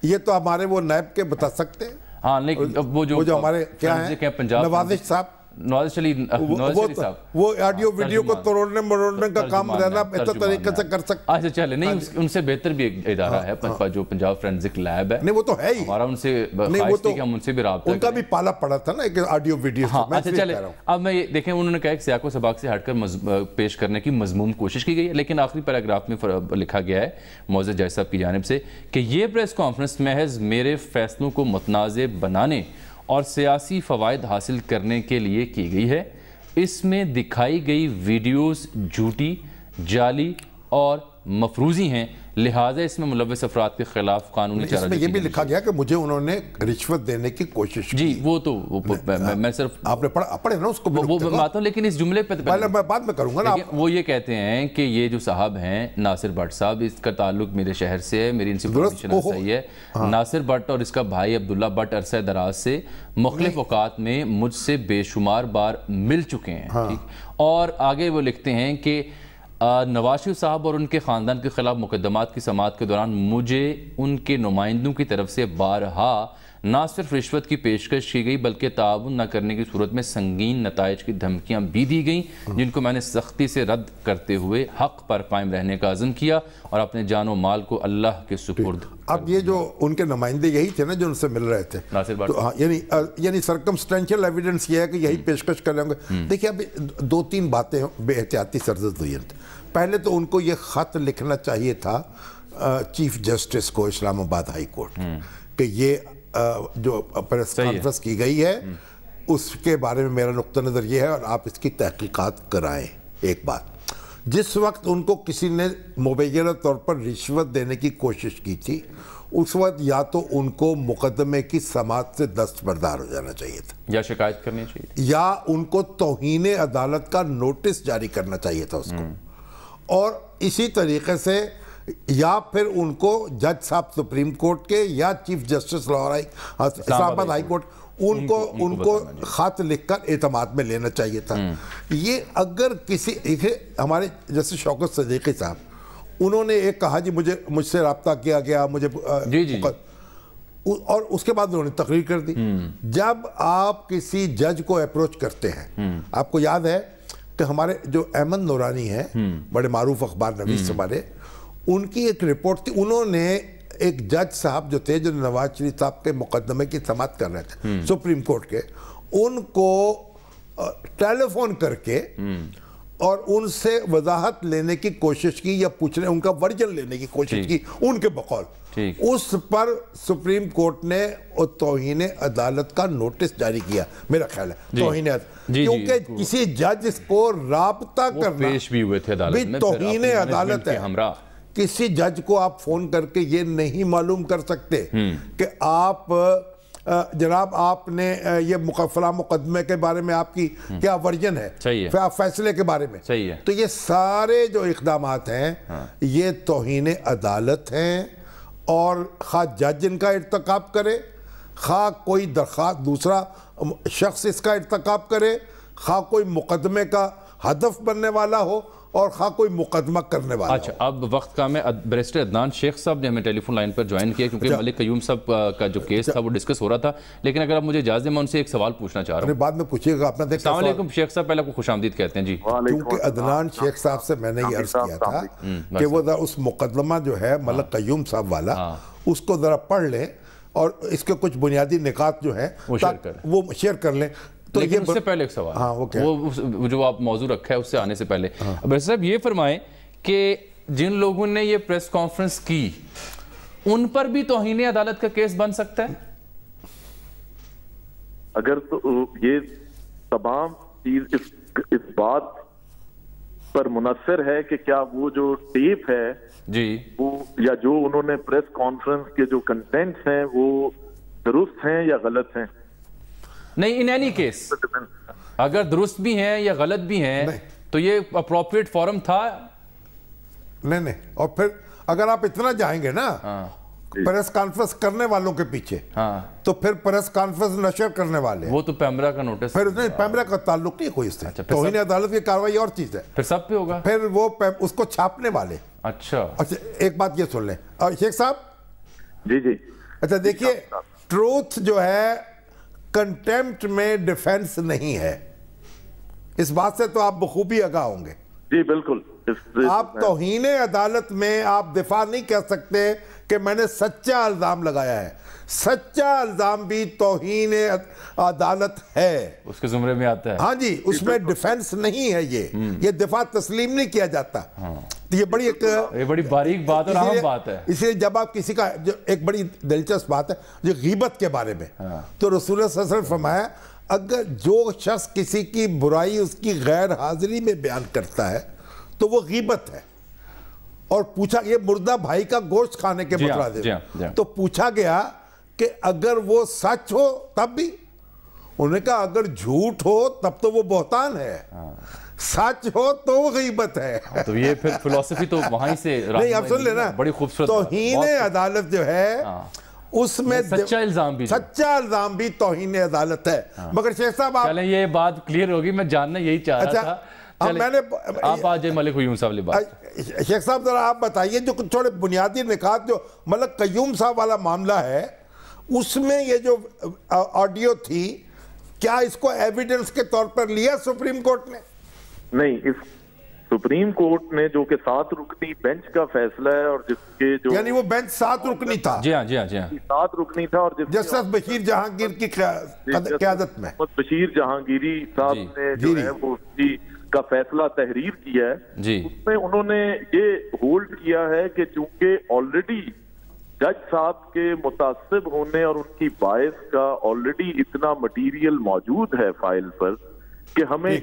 ये तो हमारे वो नायब के बता सकते हैं। हाँ, लेकिन वो जो हमारे क्या है नवाज़िश साहब, नवाज़ शरीफ साहब, वो ऑडियो वीडियो को तोड़ने मरोड़ने का काम रहना बेहतर तरीके से कर सकते। अच्छा चले, नहीं उनसे बेहतर भी एक इदारा है जो पंजाब फोरेंसिक लैब है। नहीं वो तो है ही, हमारा उनसे हम उनसे भी राब्ता, उनका भी पाला पड़ा था ना एक ऑडियो वीडियो। अच्छा चले, अब मैं ये देखें, उन्होंने कहा कि सियाक़ व सबाक़ से हटकर पेश करने की मज़मूम कोशिश की गई है, लेकिन आखिरी पैराग्राफ में लिखा गया है मोअज़्ज़ज़ जज साहब की जानिब से कि ये प्रेस कॉन्फ्रेंस महज मेरे फैसलों को मुतनाज़े बनाने और सियासी फ़वाइद हासिल करने के लिए की गई है। इसमें दिखाई गई वीडियोस झूठी, जाली और मफरूज़ी हैं, लिहाजा इसमें मुलव्वस अफराद के खिलाफ कानूनी चाराजोई। इसमें ये भी लिखा गया कि मुझे उन्होंने रिश्वत देने की कोशिश की। जी वो तो मैं सिर्फ आपने पढ़े ना उसको, वो मैं बात हूँ, लेकिन इस जुमले पे पहले मैं बाद में करूंगा ना। वो ये कहते हैं कि ये जो साहब हैं नासिर भट्ट साहब, इसका ताल्लुक मेरे शहर से है, मेरी इनसे परमिशन सही है। नासिर भट्ट और इसका भाई अब्दुल्ला भट्ट अरसा दराज से मुख्तलिफ औकात में मुझसे बेशुमार बार मिल चुके हैं। ठीक, और आगे वो लिखते हैं कि नवाज शरीफ साहब और उनके ख़ानदान के ख़िलाफ़ मुकदमात की समाअत के दौरान मुझे उनके नुमाइंदों की तरफ से बारहा ना सिर्फ रिश्वत की पेशकश की गई बल्कि ताउन न करने की सूरत में संगीन नताइज की धमकियाँ भी दी गईं, जिनको मैंने सख्ती से रद्द करते हुए हक़ पर कायम रहने का अज़्म किया और अपने जान व माल को अल्लाह के सुपुर्द। अब ये जो उनके नुमाइंदे यही थे ना जो उनसे मिल रहे थे नासिर भट्ट, तो हाँ, यानी सर्कमस्टेंशियल एविडेंस ये है कि यही पेशकश कर लेंगे। देखिए अब 2-3 बातें बेहतियाती सरजद हुई हैं। पहले तो उनको ये ख़त लिखना चाहिए था चीफ जस्टिस को इस्लामाबाद हाई कोर्ट कि ये जो प्रेस कॉन्फ्रेंस की गई है उसके बारे में मेरा नुक्ता नज़र ये है और आप इसकी तहकीकात कराएं। एक बात, जिस वक्त उनको किसी ने मुबैना तौर पर रिश्वत देने की कोशिश की थी उस वक्त या तो उनको मुकदमे की समाअत से दस्तबरदार हो जाना चाहिए था या शिकायत करनी चाहिए या उनको तौहीन अदालत का नोटिस जारी करना चाहिए था उसको, और इसी तरीके से या फिर उनको जज साहब सुप्रीम कोर्ट के या chief justice Islamabad high court उनको खत लिखकर एतमाद में लेना चाहिए था। ये अगर किसी हमारे जैसे शौकत सदीकी साहब उन्होंने एक कहा जी मुझसे रब्ता किया गया मुझे जी। और उसके बाद उन्होंने तकरीर कर दी। जब आप किसी जज को अप्रोच करते हैं, आपको याद है कि हमारे जो अहमद नूरानी है बड़े मारूफ अखबार नवीस हमारे, उनकी एक रिपोर्ट थी, उन्होंने एक जज साहब जो थे जो नवाज शरीफ साहब के मुकदमे की समाअत कर रहे थे सुप्रीम कोर्ट के, उनको टेलीफोन करके और उनसे वजाहत लेने की कोशिश की या पूछने उनका वर्जन लेने की कोशिश की उनके बकौल। उस पर सुप्रीम कोर्ट ने तौहीन अदालत का नोटिस जारी किया, मेरा ख्याल है तौहीन, क्योंकि किसी जज को राब्ता करना पेश भी हुए थे अदालत में, तौहीन अदालत है। किसी जज को आप फोन करके ये नहीं मालूम कर सकते कि आप जनाब आपने ये फला मुकदमे के बारे में आपकी क्या वर्जन है, फैसले के बारे में सही है। तो ये सारे जो इक़दामात हैं ये तौहीन अदालत हैं और खा जज इनका इर्तकाब करे, खा कोई दरख्वास्त दूसरा शख्स इसका इर्तकाब करे, खा कोई मुकदमे का हदफ बनने वाला हो और खा कोई मुकदमा करने वाला। अच्छा, अब वक्त का मैं बैरिस्टर अदनान शेख साहब ने हमें टेलीफोन लाइन पर ज्वाइन किया क्योंकि मलिक कयूम साहब का जो केस था वो डिस्कस हो रहा था, लेकिन अगर आप मुझे इजाज़त दें मैं उनसे एक सवाल पूछना चाह रहा हूँ। बाद में पूछिएगा। अपना देखिए, अस्सलाम वालेकुम शेख साहब, पहले आपको खुशामदीद कहते हैं जी। क्योंकि अदनान शेख साहब से मैंने ये अर्ज किया था कि वो उस मुकदमा जो है मलिक कयूम साहब वाला उसको ज़रा पढ़ लें और इसके कुछ बुनियादी निकात जो है वो शेयर कर लें। तो लेकिन उससे पहले एक सवाल, वो जो आप मौजू रखा है उससे आने से पहले बैरिस्टर साहब ये फरमाएं कि जिन लोगों ने ये प्रेस कॉन्फ्रेंस की उन पर भी तौहीन अदालत का केस बन सकता है? अगर तो ये तमाम चीज इस बात पर मुनस्सर है कि क्या वो जो टेप है जी वो या जो उन्होंने प्रेस कॉन्फ्रेंस के जो कंटेंट्स हैं वो दुरुस्त हैं या गलत हैं। नहीं, इन एनी केस अगर दुरुस्त भी हैं या गलत भी हैं तो ये अप्रोप्रिएट फॉरम था? नहीं, और फिर अगर आप इतना जाएंगे ना प्रेस कॉन्फ्रेंस करने वालों के पीछे, तो फिर प्रेस कॉन्फ्रेंस नशर करने वाले वो तो पैमरा का नोटिस, फिर नहीं, पैमरा का ताल्लुक नहीं कोई इससे। तौहीन अदालत की कार्रवाई और चीज है, फिर सब पे होगा, फिर वो उसको छापने वाले। अच्छा, एक बात ये सुन लें शेख साहब। जी जी। अच्छा देखिए, ट्रूथ जो है कंटेम्प्ट में डिफेंस नहीं है, इस बात से तो आप बखूबी आगाह होंगे। जी बिल्कुल। आप तौहीन अदालत में आप दिफा नहीं कह सकते कि मैंने सच्चा इल्जाम लगाया है। सच्चा इल्जाम भी तौहीन अदालत है, उसके जुमरे में आता है। हाँ जी, उसमें डिफेंस नहीं है, ये दिफा तस्लीम नहीं किया जाता। तो ये बड़ी बारीक बात और अहम बात है। इसलिए जब आप किसी का, जो एक बड़ी दिलचस्प बात है जो गीबत के बारे में, तो रसूल सल्लल्लाहु अलैहि वसल्लम फरमाया अगर जो शख्स किसी की बुराई उसकी गैर हाजिरी में बयान करता है तो वो गीबत है। और पूछा, ये मुर्दा भाई का गोश्त खाने के मुतरादिफ, तो पूछा गया कि अगर वो सच हो तब भी? उन्होंने कहा अगर झूठ हो तब तो वो बहतान है, सच हो तो वो गीबत है। तो ये फिर फिलॉसफी तो वहीं से नहीं, आप सुन लेना, बड़ी खूबसूरत। तौहीन अदालत जो है उसमें सच्चा इल्जाम भी तौहीन अदालत है। मगर शेख साहब आप, चलें ये बात क्लियर होगी, मैं जानना यही चाह रहा था। मैंने आप आज मलिक क़य्यूम साहब बात, शेख साहब जरा आप बताइए, जो कुछ थोड़े बुनियादी निकात जो मलिक क़य्यूम साहब वाला मामला है उसमें ये जो ऑडियो थी, क्या इसको एविडेंस के तौर पर लिया सुप्रीम कोर्ट ने? नहीं, इस सुप्रीम कोर्ट ने जो कि 7 रुकनी बेंच का फैसला है और जिसके जो, यानी वो बेंच 7 रुकनी था। जी हाँ 7 रुकनी था, और जस्टिस बशीर जहांगीर की क़यादत में बशीर जहांगीरी साहब ने जो है वो उसकी का फैसला तहरीर किया है। उसमें उन्होंने ये होल्ड किया है कि चूंकि ऑलरेडी जज साहब के मुतासिब होने और उनकी बायस का ऑलरेडी इतना मटीरियल मौजूद है फाइल पर कि हमें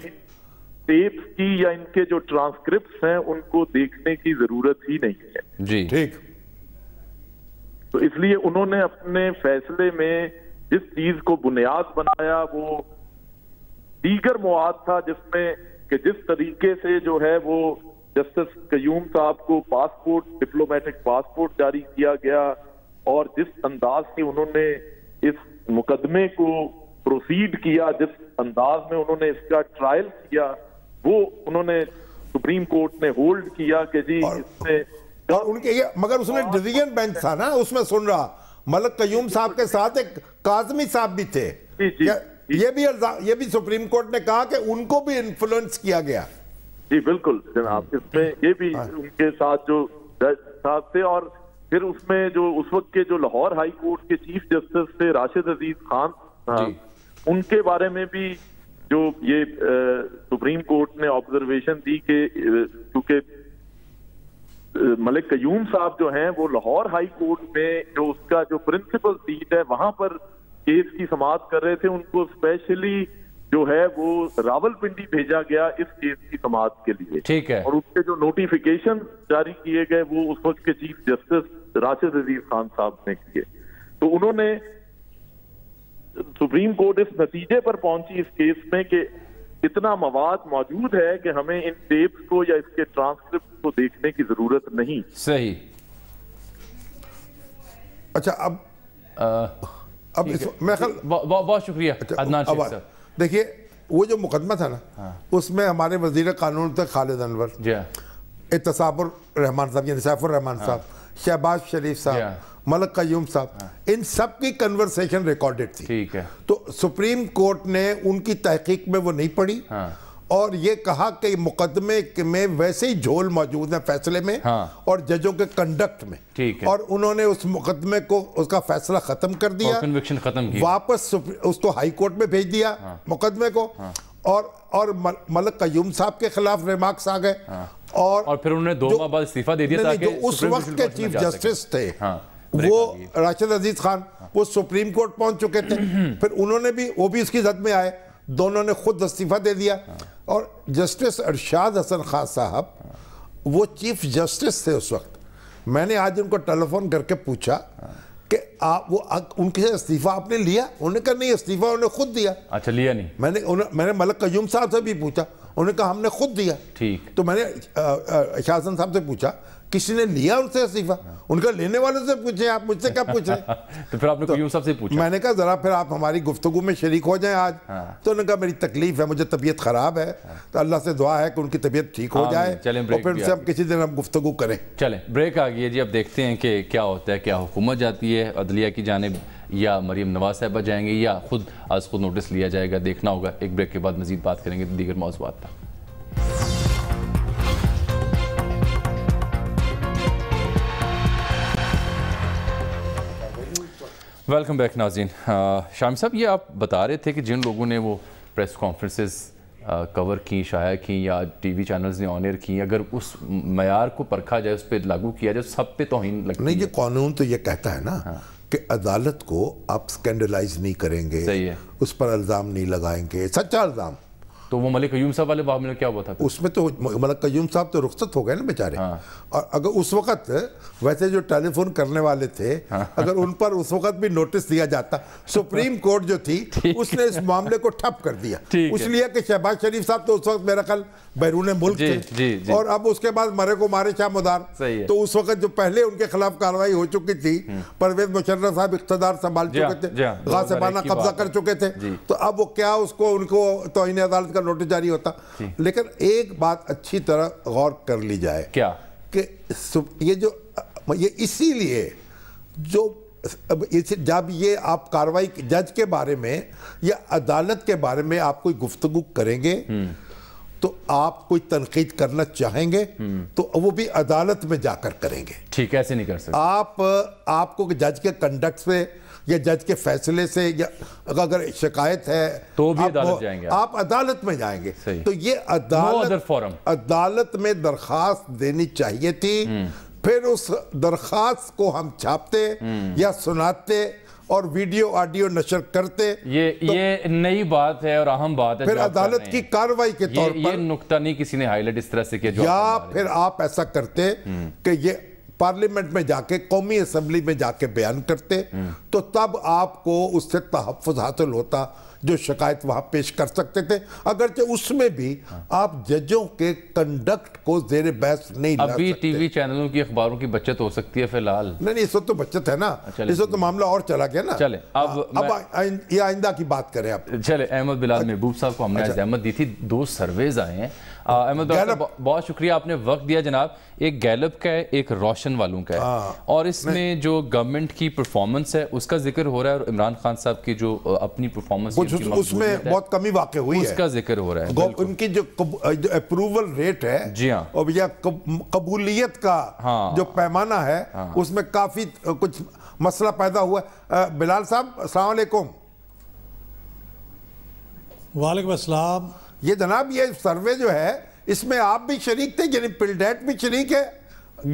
टेप्स की या इनके जो ट्रांसक्रिप्ट्स हैं उनको देखने की जरूरत ही नहीं है। जी ठीक। तो इसलिए उन्होंने अपने फैसले में जिस चीज को बुनियाद बनाया वो दीगर मवाद था, जिसमें कि जिस तरीके से जो है वो जस्टिस क़य्यूम साहब को पासपोर्ट, डिप्लोमेटिक पासपोर्ट जारी किया गया और जिस अंदाज से उन्होंने इस मुकदमे को प्रोसीड किया, जिस अंदाज में उन्होंने इसका ट्रायल किया, वो उन्होंने सुप्रीम कोर्ट ने होल्ड किया कि जी इसमें उनके मगर उसमें डिवीजन बेंच था ना, उसमें सुन रहा मलिक क़य्यूम साहब के साथ एक काज़मी साहब भी थे। ये भी सुप्रीम कोर्ट ने कहा कि उनको भी इन्फ्लुएंस किया गया। जी बिल्कुल जनाब, इसमें ये भी उनके साथ जो जज साहब थे, और फिर उसमें जो उस वक्त के जो लाहौर हाई कोर्ट के चीफ जस्टिस थे राशिद अजीज खान, उनके बारे में भी जो ये सुप्रीम कोर्ट ने ऑब्जर्वेशन दी कि क्योंकि मलिक क़य्यूम साहब जो हैं वो लाहौर हाई कोर्ट में जो उसका जो प्रिंसिपल सीट है वहां पर केस की समाअत कर रहे थे, उनको स्पेशली जो है वो रावलपिंडी भेजा गया इस केस की समाअत के लिए। ठीक है। और उसके जो नोटिफिकेशन जारी किए गए वो उस वक्त के चीफ जस्टिस राशिद अजीज खान साहब ने किए। तो उन्होंने, सुप्रीम कोर्ट इस नतीजे पर पहुंची इस केस में कि इतना मवाद मौजूद है कि हमें इन टेप्स को या इसके ट्रांसक्रिप्ट को देखने की जरूरत नहीं। सही। अच्छा अब मैं बहुत शुक्रिया अदनान शेख साहब। देखिए वो जो मुकदमा था ना, उसमें हमारे वजीर कानून थे खालिद अनवर, इत्तसाबुर रहमान साहब यानी सैफुर रहमान साहब, शहबाज शरीफ साहब, मलिक क़य्यूम साहब, इन सब की कन्वर्सेशन रिकॉर्डेड थी। ठीक है। तो सुप्रीम कोर्ट ने उनकी तहकीक में वो नहीं पढ़ी और ये कहा कि मुकदमे में वैसे ही झोल मौजूद है फैसले में और जजों के कंडक्ट में। ठीक है। और उन्होंने उस मुकदमे को, उसका फैसला खत्म कर दिया, कन्विक्शन खत्म की, वापस उसको हाई कोर्ट में भेज दिया मुकदमे को, اور ملک قیوم صاحب کے خلاف ریمارکس آ گئے اور پھر انہوں نے 2 ماہ بعد استعفیٰ دے دیا تاکہ جو اس وقت کے چیف جسٹس تھے وہ راشد عزیز خان وہ سپریم کورٹ پہنچ چکے تھے، پھر انہوں نے بھی وہ بھی اس کی زد میں آئے، دونوں نے خود استعفیٰ دے دیا، اور جسٹس ارشاد حسن خان صاحب وہ چیف جسٹس تھے اس وقت. میں نے آج ان کو ٹیلی فون کر کے پوچھا کہ ان کے استعفیٰ آپ نے لیا؟ انہوں نے کہا نہیں، استعفیٰ انہوں نے خود دیا. اچھا، لیا نہیں. میں نے ملک قیوم صاحب سے بھی پوچھا، انہوں نے کہا ہم نے خود دیا. ٹھیک. تو میں نے شاہزن صاحب سے پوچھا کسی نے لیا ان سے استعفیٰ؟ ان کا لینے والوں سے پوچھیں، آپ مجھ سے کیا پوچھ رہے ہیں؟ تو پھر آپ نے قیوم صاحب سے پوچھا؟ میں نے کہا ذرا پھر آپ ہماری گفتگو میں شریک ہو جائیں آج. تو انہوں نے کہا میری تکلیف ہے، مجھے طبیعت خراب ہے، تو اللہ سے دعا ہے کہ ان کی طبیعت ٹھیک ہو جائے اور پھر ان سے ہم کسی دن ہم گفتگو کریں. چلیں بریک آ گئی ہے جی. اب دیکھتے ہیں کہ کیا ہوتا ہے، کیا حکومت جاتی ہے عدلیہ کی جانب، یا مریم نواز صاحبہ جائیں گے، یا خود نوٹس لیا جائے گا. دیکھنا ہوگا. ایک بریک کے بعد مزید بات کریں گے دیگر موضوعات پر. ویلکم بیک ناظرین. شامی صاحب، یہ آپ بتا رہے تھے کہ جن لوگوں نے وہ پریس کانفرنسز کور کی، شائع کی، یا ٹی وی چینلز نے آن ایئر کی، اگر اس معیار کو پرکھا جائے، اس پہ لاگو کیا جائے، سب پہ توہین لگتی ہے. نہیں، یہ قانون تو یہ کہتا ہے نا کہ عدالت کو آپ سکینڈلائز نہیں کریں گے، صحیح ہے، اس پر الزام نہیں لگائیں گے، سچا الزام. تو وہ ملک قیوم صاحب والے معاملے میں کیا ہوا تھا؟ اس میں تو ملک قیوم صاحب تو رخصت ہو گئے نا بیچارے. اور اگر اس وقت ویسے جو ٹیلی فون کرنے والے تھے، اگر ان پر اس وقت بھی نوٹس دیا جاتا، سپریم کورٹ جو تھی اس نے اس معاملے کو ٹھپ کر دیا، اس لیے کہ شہباز شریف صاحب تو اس وقت میرا خیال بیرون ملک تھے، اور اب اس کے بعد مرے کو مارے شاہ مدار. تو اس وقت جو پہلے ان کے خلاف کارروائی ہو چکی تھی، پرویز مشرف صاحب اقتدار سنبھال چکے تھے، غاصبانہ قبضہ کر چکے تھے، تو اب وہ کیا ان کو توہین عدالت کا نوٹس جاری ہوتا. لیکن ایک بات اچھی طرح غور کر لی جائے، کیا کہ یہ اسی لیے جب یہ آپ کارروائی جج کے بارے میں یا عدالت کے بارے میں آپ کوئی گفتگو کریں گے تو آپ کوئی تنقید کرنا چاہیں گے تو وہ بھی عدالت میں جا کر کریں گے. ٹھیک، ایسے نہیں کر سکتے. آپ کو جج کے کنڈکٹ سے یا جج کے فیصلے سے یا اگر شکایت ہے تو بھی عدالت جائیں گے، آپ عدالت میں جائیں گے. تو یہ عدالت میں درخواست دینی چاہیے تھی، پھر اس درخواست کو ہم چھاپتے یا سناتے اور ویڈیو آڈیو نشر کرتے. یہ نئی بات ہے اور اہم بات ہے، پھر عدالت کی کارروائی کے طور پر. یہ نقطہ نہیں کسی نے ہائی لائٹ اس طرح سے کیا، یا پھر آپ ایسا کرتے کہ یہ پارلیمنٹ میں جا کے، قومی اسمبلی میں جا کے بیان کرتے، تو تب آپ کو اس سے تحفظ حاصل ہوتا جو شکایت وہاں پیش کر سکتے تھے. اگرچہ اس میں بھی آپ ججوں کے کنڈکٹ کو زیر بحث نہیں لا سکتے. ابھی ٹی وی چینلوں کی اخباروں کی بچت ہو سکتی ہے فی الحال. نہیں، اس وقت تو بچت ہے نا، اس وقت تو معاملہ اور چلا گیا نا. چلے اب یہ آئندہ کی بات کریں آپ. چلے احمد بلال محبوب صاحب کو ہم نے احمد دی تھی، 2 سرویز آئے ہیں. احمد صاحب بہت شکریہ، آپ نے وقت دیا جناب. ایک گیلپ کا ہے، ایک روشن والوں کا ہے، اور اس میں جو گورنمنٹ کی پرفارمنس ہے اس کا ذکر ہو رہا ہے، اور عمران خان صاحب کی جو اپنی پرفارمنس اس میں بہت کمی واقع ہوئی ہے، اس کا ذکر ہو رہا ہے. ان کی جو اپروول ریٹ ہے، جی ہاں، اور یا قبولیت کا جو پیمانہ ہے، اس میں کافی کچھ مسئلہ پیدا ہوا ہے. بلال صاحب السلام علیکم. وعلیکم السلام. یہ جناب یہ سروے جو ہے اس میں آپ بھی شریک تھے، یعنی پلڈیٹ بھی شریک ہے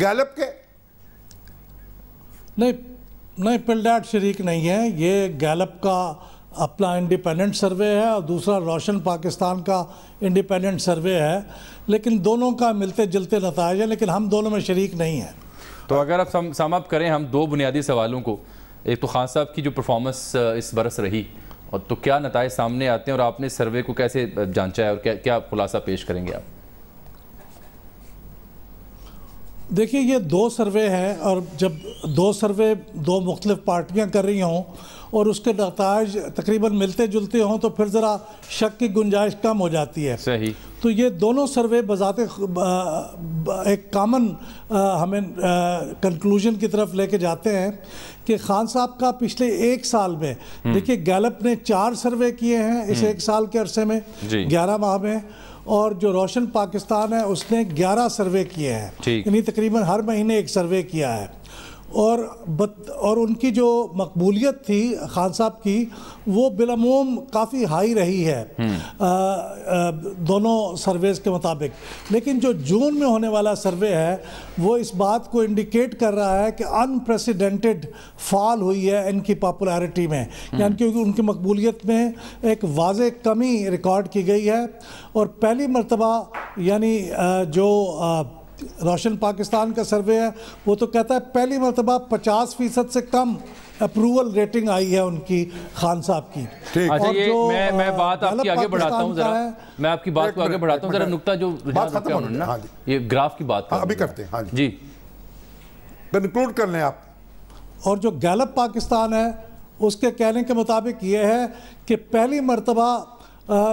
گیلپ کے؟ نہیں، پلڈیٹ شریک نہیں ہے. یہ گیلپ کا اپنا انڈیپینڈنٹ سروے ہے اور دوسرا روشن پاکستان کا انڈیپینڈنٹ سروے ہے، لیکن دونوں کا ملتے جلتے نتائج ہیں، لیکن ہم دونوں میں شریک نہیں ہیں. تو اگر آپ سم اپ کریں ہم 2 بنیادی سوالوں کو، ایک تو خان صاحب کی جو پرفارمنس اس برس رہی، اور تو کیا نتائج سامنے آتے ہیں، اور آپ نے سروے کو کیسے جانچا ہے، اور کیا خلاصہ پیش کریں گے آپ؟ دیکھیے، یہ 2 سروے ہیں، اور جب 2 سروے 2 مختلف پارٹیاں کر رہی ہوں اور اس کے نتائج تقریباً ملتے جلتے ہوں تو پھر ذرا شک کی گنجائش کم ہو جاتی ہے. صحیح. تو یہ دونوں سروے بذات ایک کامن ہمیں کنکلوژن کی طرف لے کے جاتے ہیں کہ خان صاحب کا پچھلے 1 سال میں، دیکھیے گیلپ نے 4 سروے کیے ہیں اس 1 سال کے عرصے میں، 11 ماہ میں، اور جو روشن پاکستان ہے اس نے 11 سروے کیے ہیں، یعنی تقریباً ہر مہینے 1 سروے کیا ہے. اور ان کی جو مقبولیت تھی خان صاحب کی وہ بالعموم کافی ہائی رہی ہے دونوں سرویز کے مطابق. لیکن جو جون میں ہونے والا سروے ہے وہ اس بات کو انڈیکیٹ کر رہا ہے کہ انپریسیڈنٹڈ فال ہوئی ہے ان کی پاپولیرٹی میں, یعنی کہ ان کی مقبولیت میں ایک واضح کمی ریکارڈ کی گئی ہے. اور پہلی مرتبہ یعنی جو روشن پاکستان کا سروے ہے وہ تو کہتا ہے پہلی مرتبہ 50% سے کم اپروول ریٹنگ آئی ہے ان کی خان صاحب کی. اچھا یہ میں بات آپ کی آگے بڑھاتا ہوں ذرا, میں آپ کی بات کو آگے بڑھاتا ہوں ذرا. نقطہ جو بات ختم ہونے نا, یہ گراف کی بات ابھی کرتے ہیں. جی کنکلوڈ کر لیں آپ. اور جو گیلپ پاکستان ہے اس کے کہنے کے مطابق یہ ہے کہ پہلی مرتبہ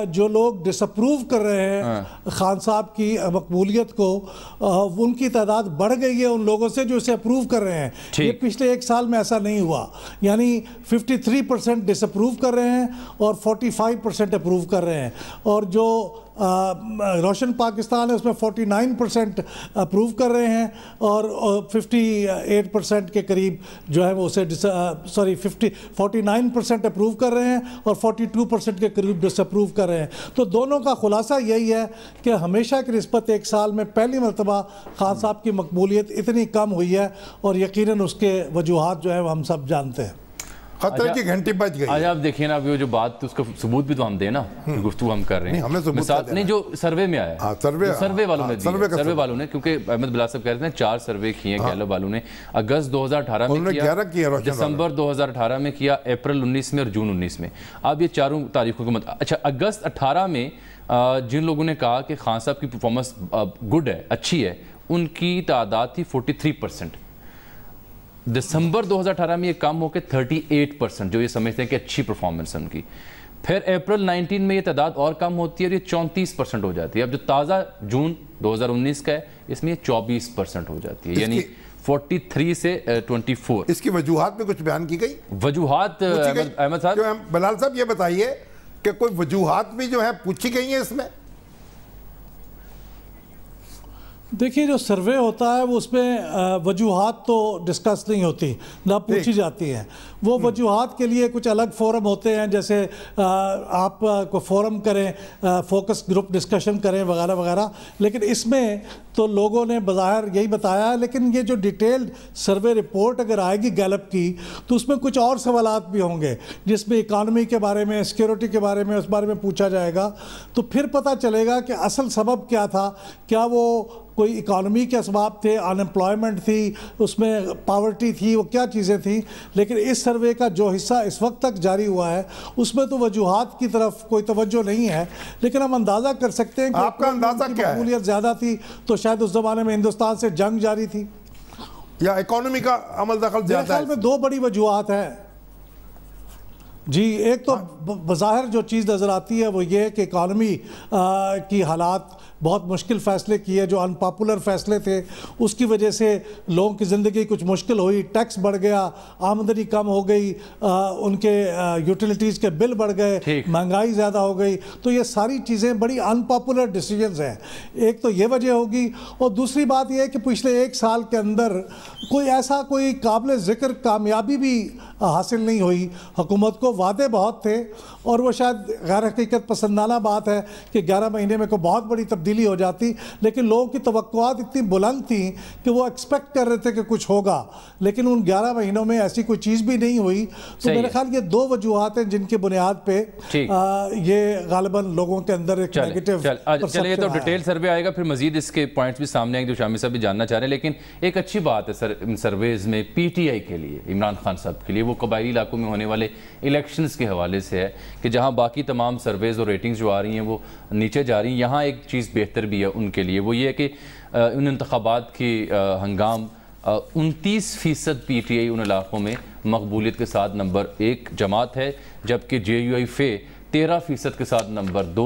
جو لوگ ڈس اپروو کر رہے ہیں خان صاحب کی مقبولیت کو, ان کی تعداد بڑھ گئی ہے ان لوگوں سے جو اسے اپروو کر رہے ہیں. یہ پچھلے ایک سال میں ایسا نہیں ہوا, یعنی 53% ڈس اپروو کر رہے ہیں اور 45% اپروو کر رہے ہیں. اور جو روشن پاکستان ہے اس میں 49% اپروو کر رہے ہیں اور 58% کے قریب جو ہے وہ اسے 49% اپروو کر رہے ہیں اور 42% کے قریب ڈس اپروو کر رہے ہیں. تو دونوں کا خلاصہ یہی ہے کہ ہمیشہ کی نسبت ایک سال میں پہلی مرتبہ خان صاحب کی مقبولیت اتنی کم ہوئی ہے, اور یقیناً اس کے وجوہات جو ہے وہ ہم سب جانتے ہیں. خطرے کی گھنٹی بج گئی. آج آپ دیکھیے نا جو بات اس کا ثبوت بھی تو ہم دیں نا, گفتگو ہم کر رہے ہیں. نہیں جو سروے میں آیا, سروے والوں نے سروے والوں نے, کیونکہ احمد بلال صاحب کہہ رہے ہیں 4 سروے کیے ہیں گیلپ والوں نے. اگست 2018 میں کیا, دسمبر 2018 میں کیا, اپریل 19 میں اور جون 19 میں. اب یہ چاروں تاریخوں کو اچھا اگست 18 میں جن لوگوں نے کہا کہ خان صاحب کی پرفارمنس گڈ ہے, اچھی ہے, ان کی تعداد تھی 43%. دسمبر 2018 میں یہ کم ہو کے 38%, جو یہ سمجھتے ہیں کہ اچھی پرفارمنس ہے ان کی. پھر اپریل 19 میں یہ تعداد اور کم ہوتی ہے اور یہ 34% ہو جاتی ہے. اب جو تازہ جون 2019 کا ہے اس میں یہ 24% ہو جاتی ہے, یعنی 43 سے 24. اس کی وجوہات میں کچھ بیان کی گئی؟ وجوہات احمد صاحب, بلال صاحب یہ بتائیے کہ کوئی وجوہات بھی جو ہے پوچھی گئی ہیں اس میں؟ دیکھیے جو سروے ہوتا ہے وہ اس میں وجوہات تو ڈسکس نہیں ہوتی, نہ پوچھی جاتی ہیں. وہ وجوہات کے لیے کچھ الگ فورم ہوتے ہیں, جیسے آپ کو فورم کریں, فوکس گروپ ڈسکشن کریں وغیرہ وغیرہ. لیکن اس میں تو لوگوں نے بظاہر یہی بتایا ہے, لیکن یہ جو ڈیٹیلڈ سروے رپورٹ اگر آئے گی گیلپ کی تو اس میں کچھ اور سوالات بھی ہوں گے, جس میں اکانومی کے بارے میں, سیکیورٹی کے بارے میں, اس بارے میں پوچھا جائے گا. تو پھر پتہ چلے گا کہ اصل سبب کیا تھا. کیا وہ کوئی اکانومی کے اسباب تھے, ان امپلائمنٹ تھی, اس میں پاورٹی تھی, وہ کیا چیزیں تھیں. لیکن اس سروے کا جو حصہ اس وقت تک جاری ہوا ہے اس میں تو وجوہات کی طرف کوئی توجہ نہیں ہے. لیکن ہم اندازہ کر سکتے ہیں کہ آپ کا اندازہ کیا ہے؟ مقبولیت زیادہ تھی تو شاید اس زمانے میں ہندوستان سے جنگ جاری تھی, یا اکانومی کا عمل دخل زیادہ ہے. میں 2 بڑی وجوہات ہیں جی. ایک تو بظاہر جو چیز نظر آتی ہے وہ یہ ہے کہ اکانومی کی حالات بہت مشکل فیصلے کیے, جو ان پاپولر فیصلے تھے اس کی وجہ سے لوگوں کی زندگی کچھ مشکل ہوئی, ٹیکس بڑھ گیا, آمدنی کم ہو گئی, ان کے یوٹیلیٹیز کے بل بڑھ گئے, مہنگائی زیادہ ہو گئی. تو یہ ساری چیزیں بڑی ان پاپولر ڈیسیجنز ہیں. ایک تو یہ وجہ ہوگی, اور دوسری بات یہ ہے کہ پچھلے 1 سال کے اندر کوئی قابل ذکر کامیابی بھی حاصل نہیں ہوئی. حکومت کو وعدے بہت تھے, اور وہ شاید غیر حقیقت پسندانہ بات ہے کہ 11 مہینے میں کوئی بہت بڑی تبدیلی ہو جاتی, لیکن لوگوں کی توقعات اتنی بلند تھیں کہ وہ ایکسپیکٹ کر رہے تھے کہ کچھ ہوگا, لیکن ان 11 مہینوں میں ایسی کوئی چیز بھی نہیں ہوئی. تو میرے خیال یہ 2 وجوہات ہیں جن کی بنیاد پہ یہ غالباً لوگوں کے اندر ایک نیگیٹو چلیے. تو ڈیٹیل سروے آئے گا, پھر مزید اس کے پوائنٹس بھی سامنے آئیں گے جو شامی صاحب بھی جاننا چاہ رہے ہیں. لیکن ایک اچھی بات ہے سرویز میں پی ٹی آئی کے لیے, عمران خان صاحب کے لیے, وہ قبائلی علاقوں میں ہونے والے الیکشنز کے حوالے سے ہے کہ جہاں باقی تمام سرویز اور ریٹنگز جو آ رہی ہیں وہ نیچے جا رہی ہیں, یہاں ایک چیز بہتر بھی ہے ان کے لیے. وہ یہ ہے کہ ان انتخابات کی ہنگام 29% پی ٹی آئی ان علاقوں میں مقبولیت کے ساتھ نمبر 1 جماعت ہے, جبکہ جے یو آئی فے 13% کے ساتھ نمبر 2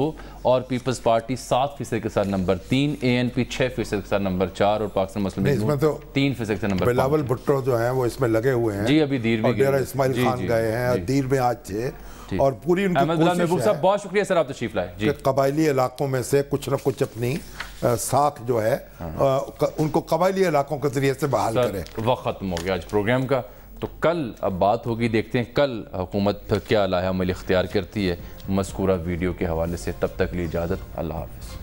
اور پیپلز پارٹی 7% کے ساتھ نمبر 3, ANP 6% کے ساتھ نمبر 4 اور پاکستان مسلم لیگ 3% کے نمبر 5. بلاول بھٹو جو ہیں وہ اس میں لگے ہوئے ہیں جی, ابھی دیر بھی ڈیرہ اسماعیل خان گئے ہیں, اور دیر میں آج تھے, اور پوری ان کی کوشش ہے. بہت شکریہ سر, آپ تشریف لائے. کہ قبائلی علاقوں میں سے کچھ نہ کچھ اپنی ساکھ جو ہے ان کو قبائلی علاقوں کے ذریعے سے بحال کرے. وقت ختم ہو گیا آج پروگرام کا, تو کل اب بات ہوگی, دیکھتے ہیں کل حکومت کیا لاہے عمل اختیار کرتی ہے مذکورہ ویڈیو کے حوالے سے. تب تک لی اجازت, اللہ حافظ.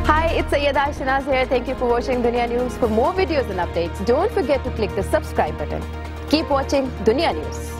Hi, it's Sayyeda Shanaz here. Thank you for watching Dunya News. For more videos and updates, don't forget to click the subscribe button. Keep watching Dunya News.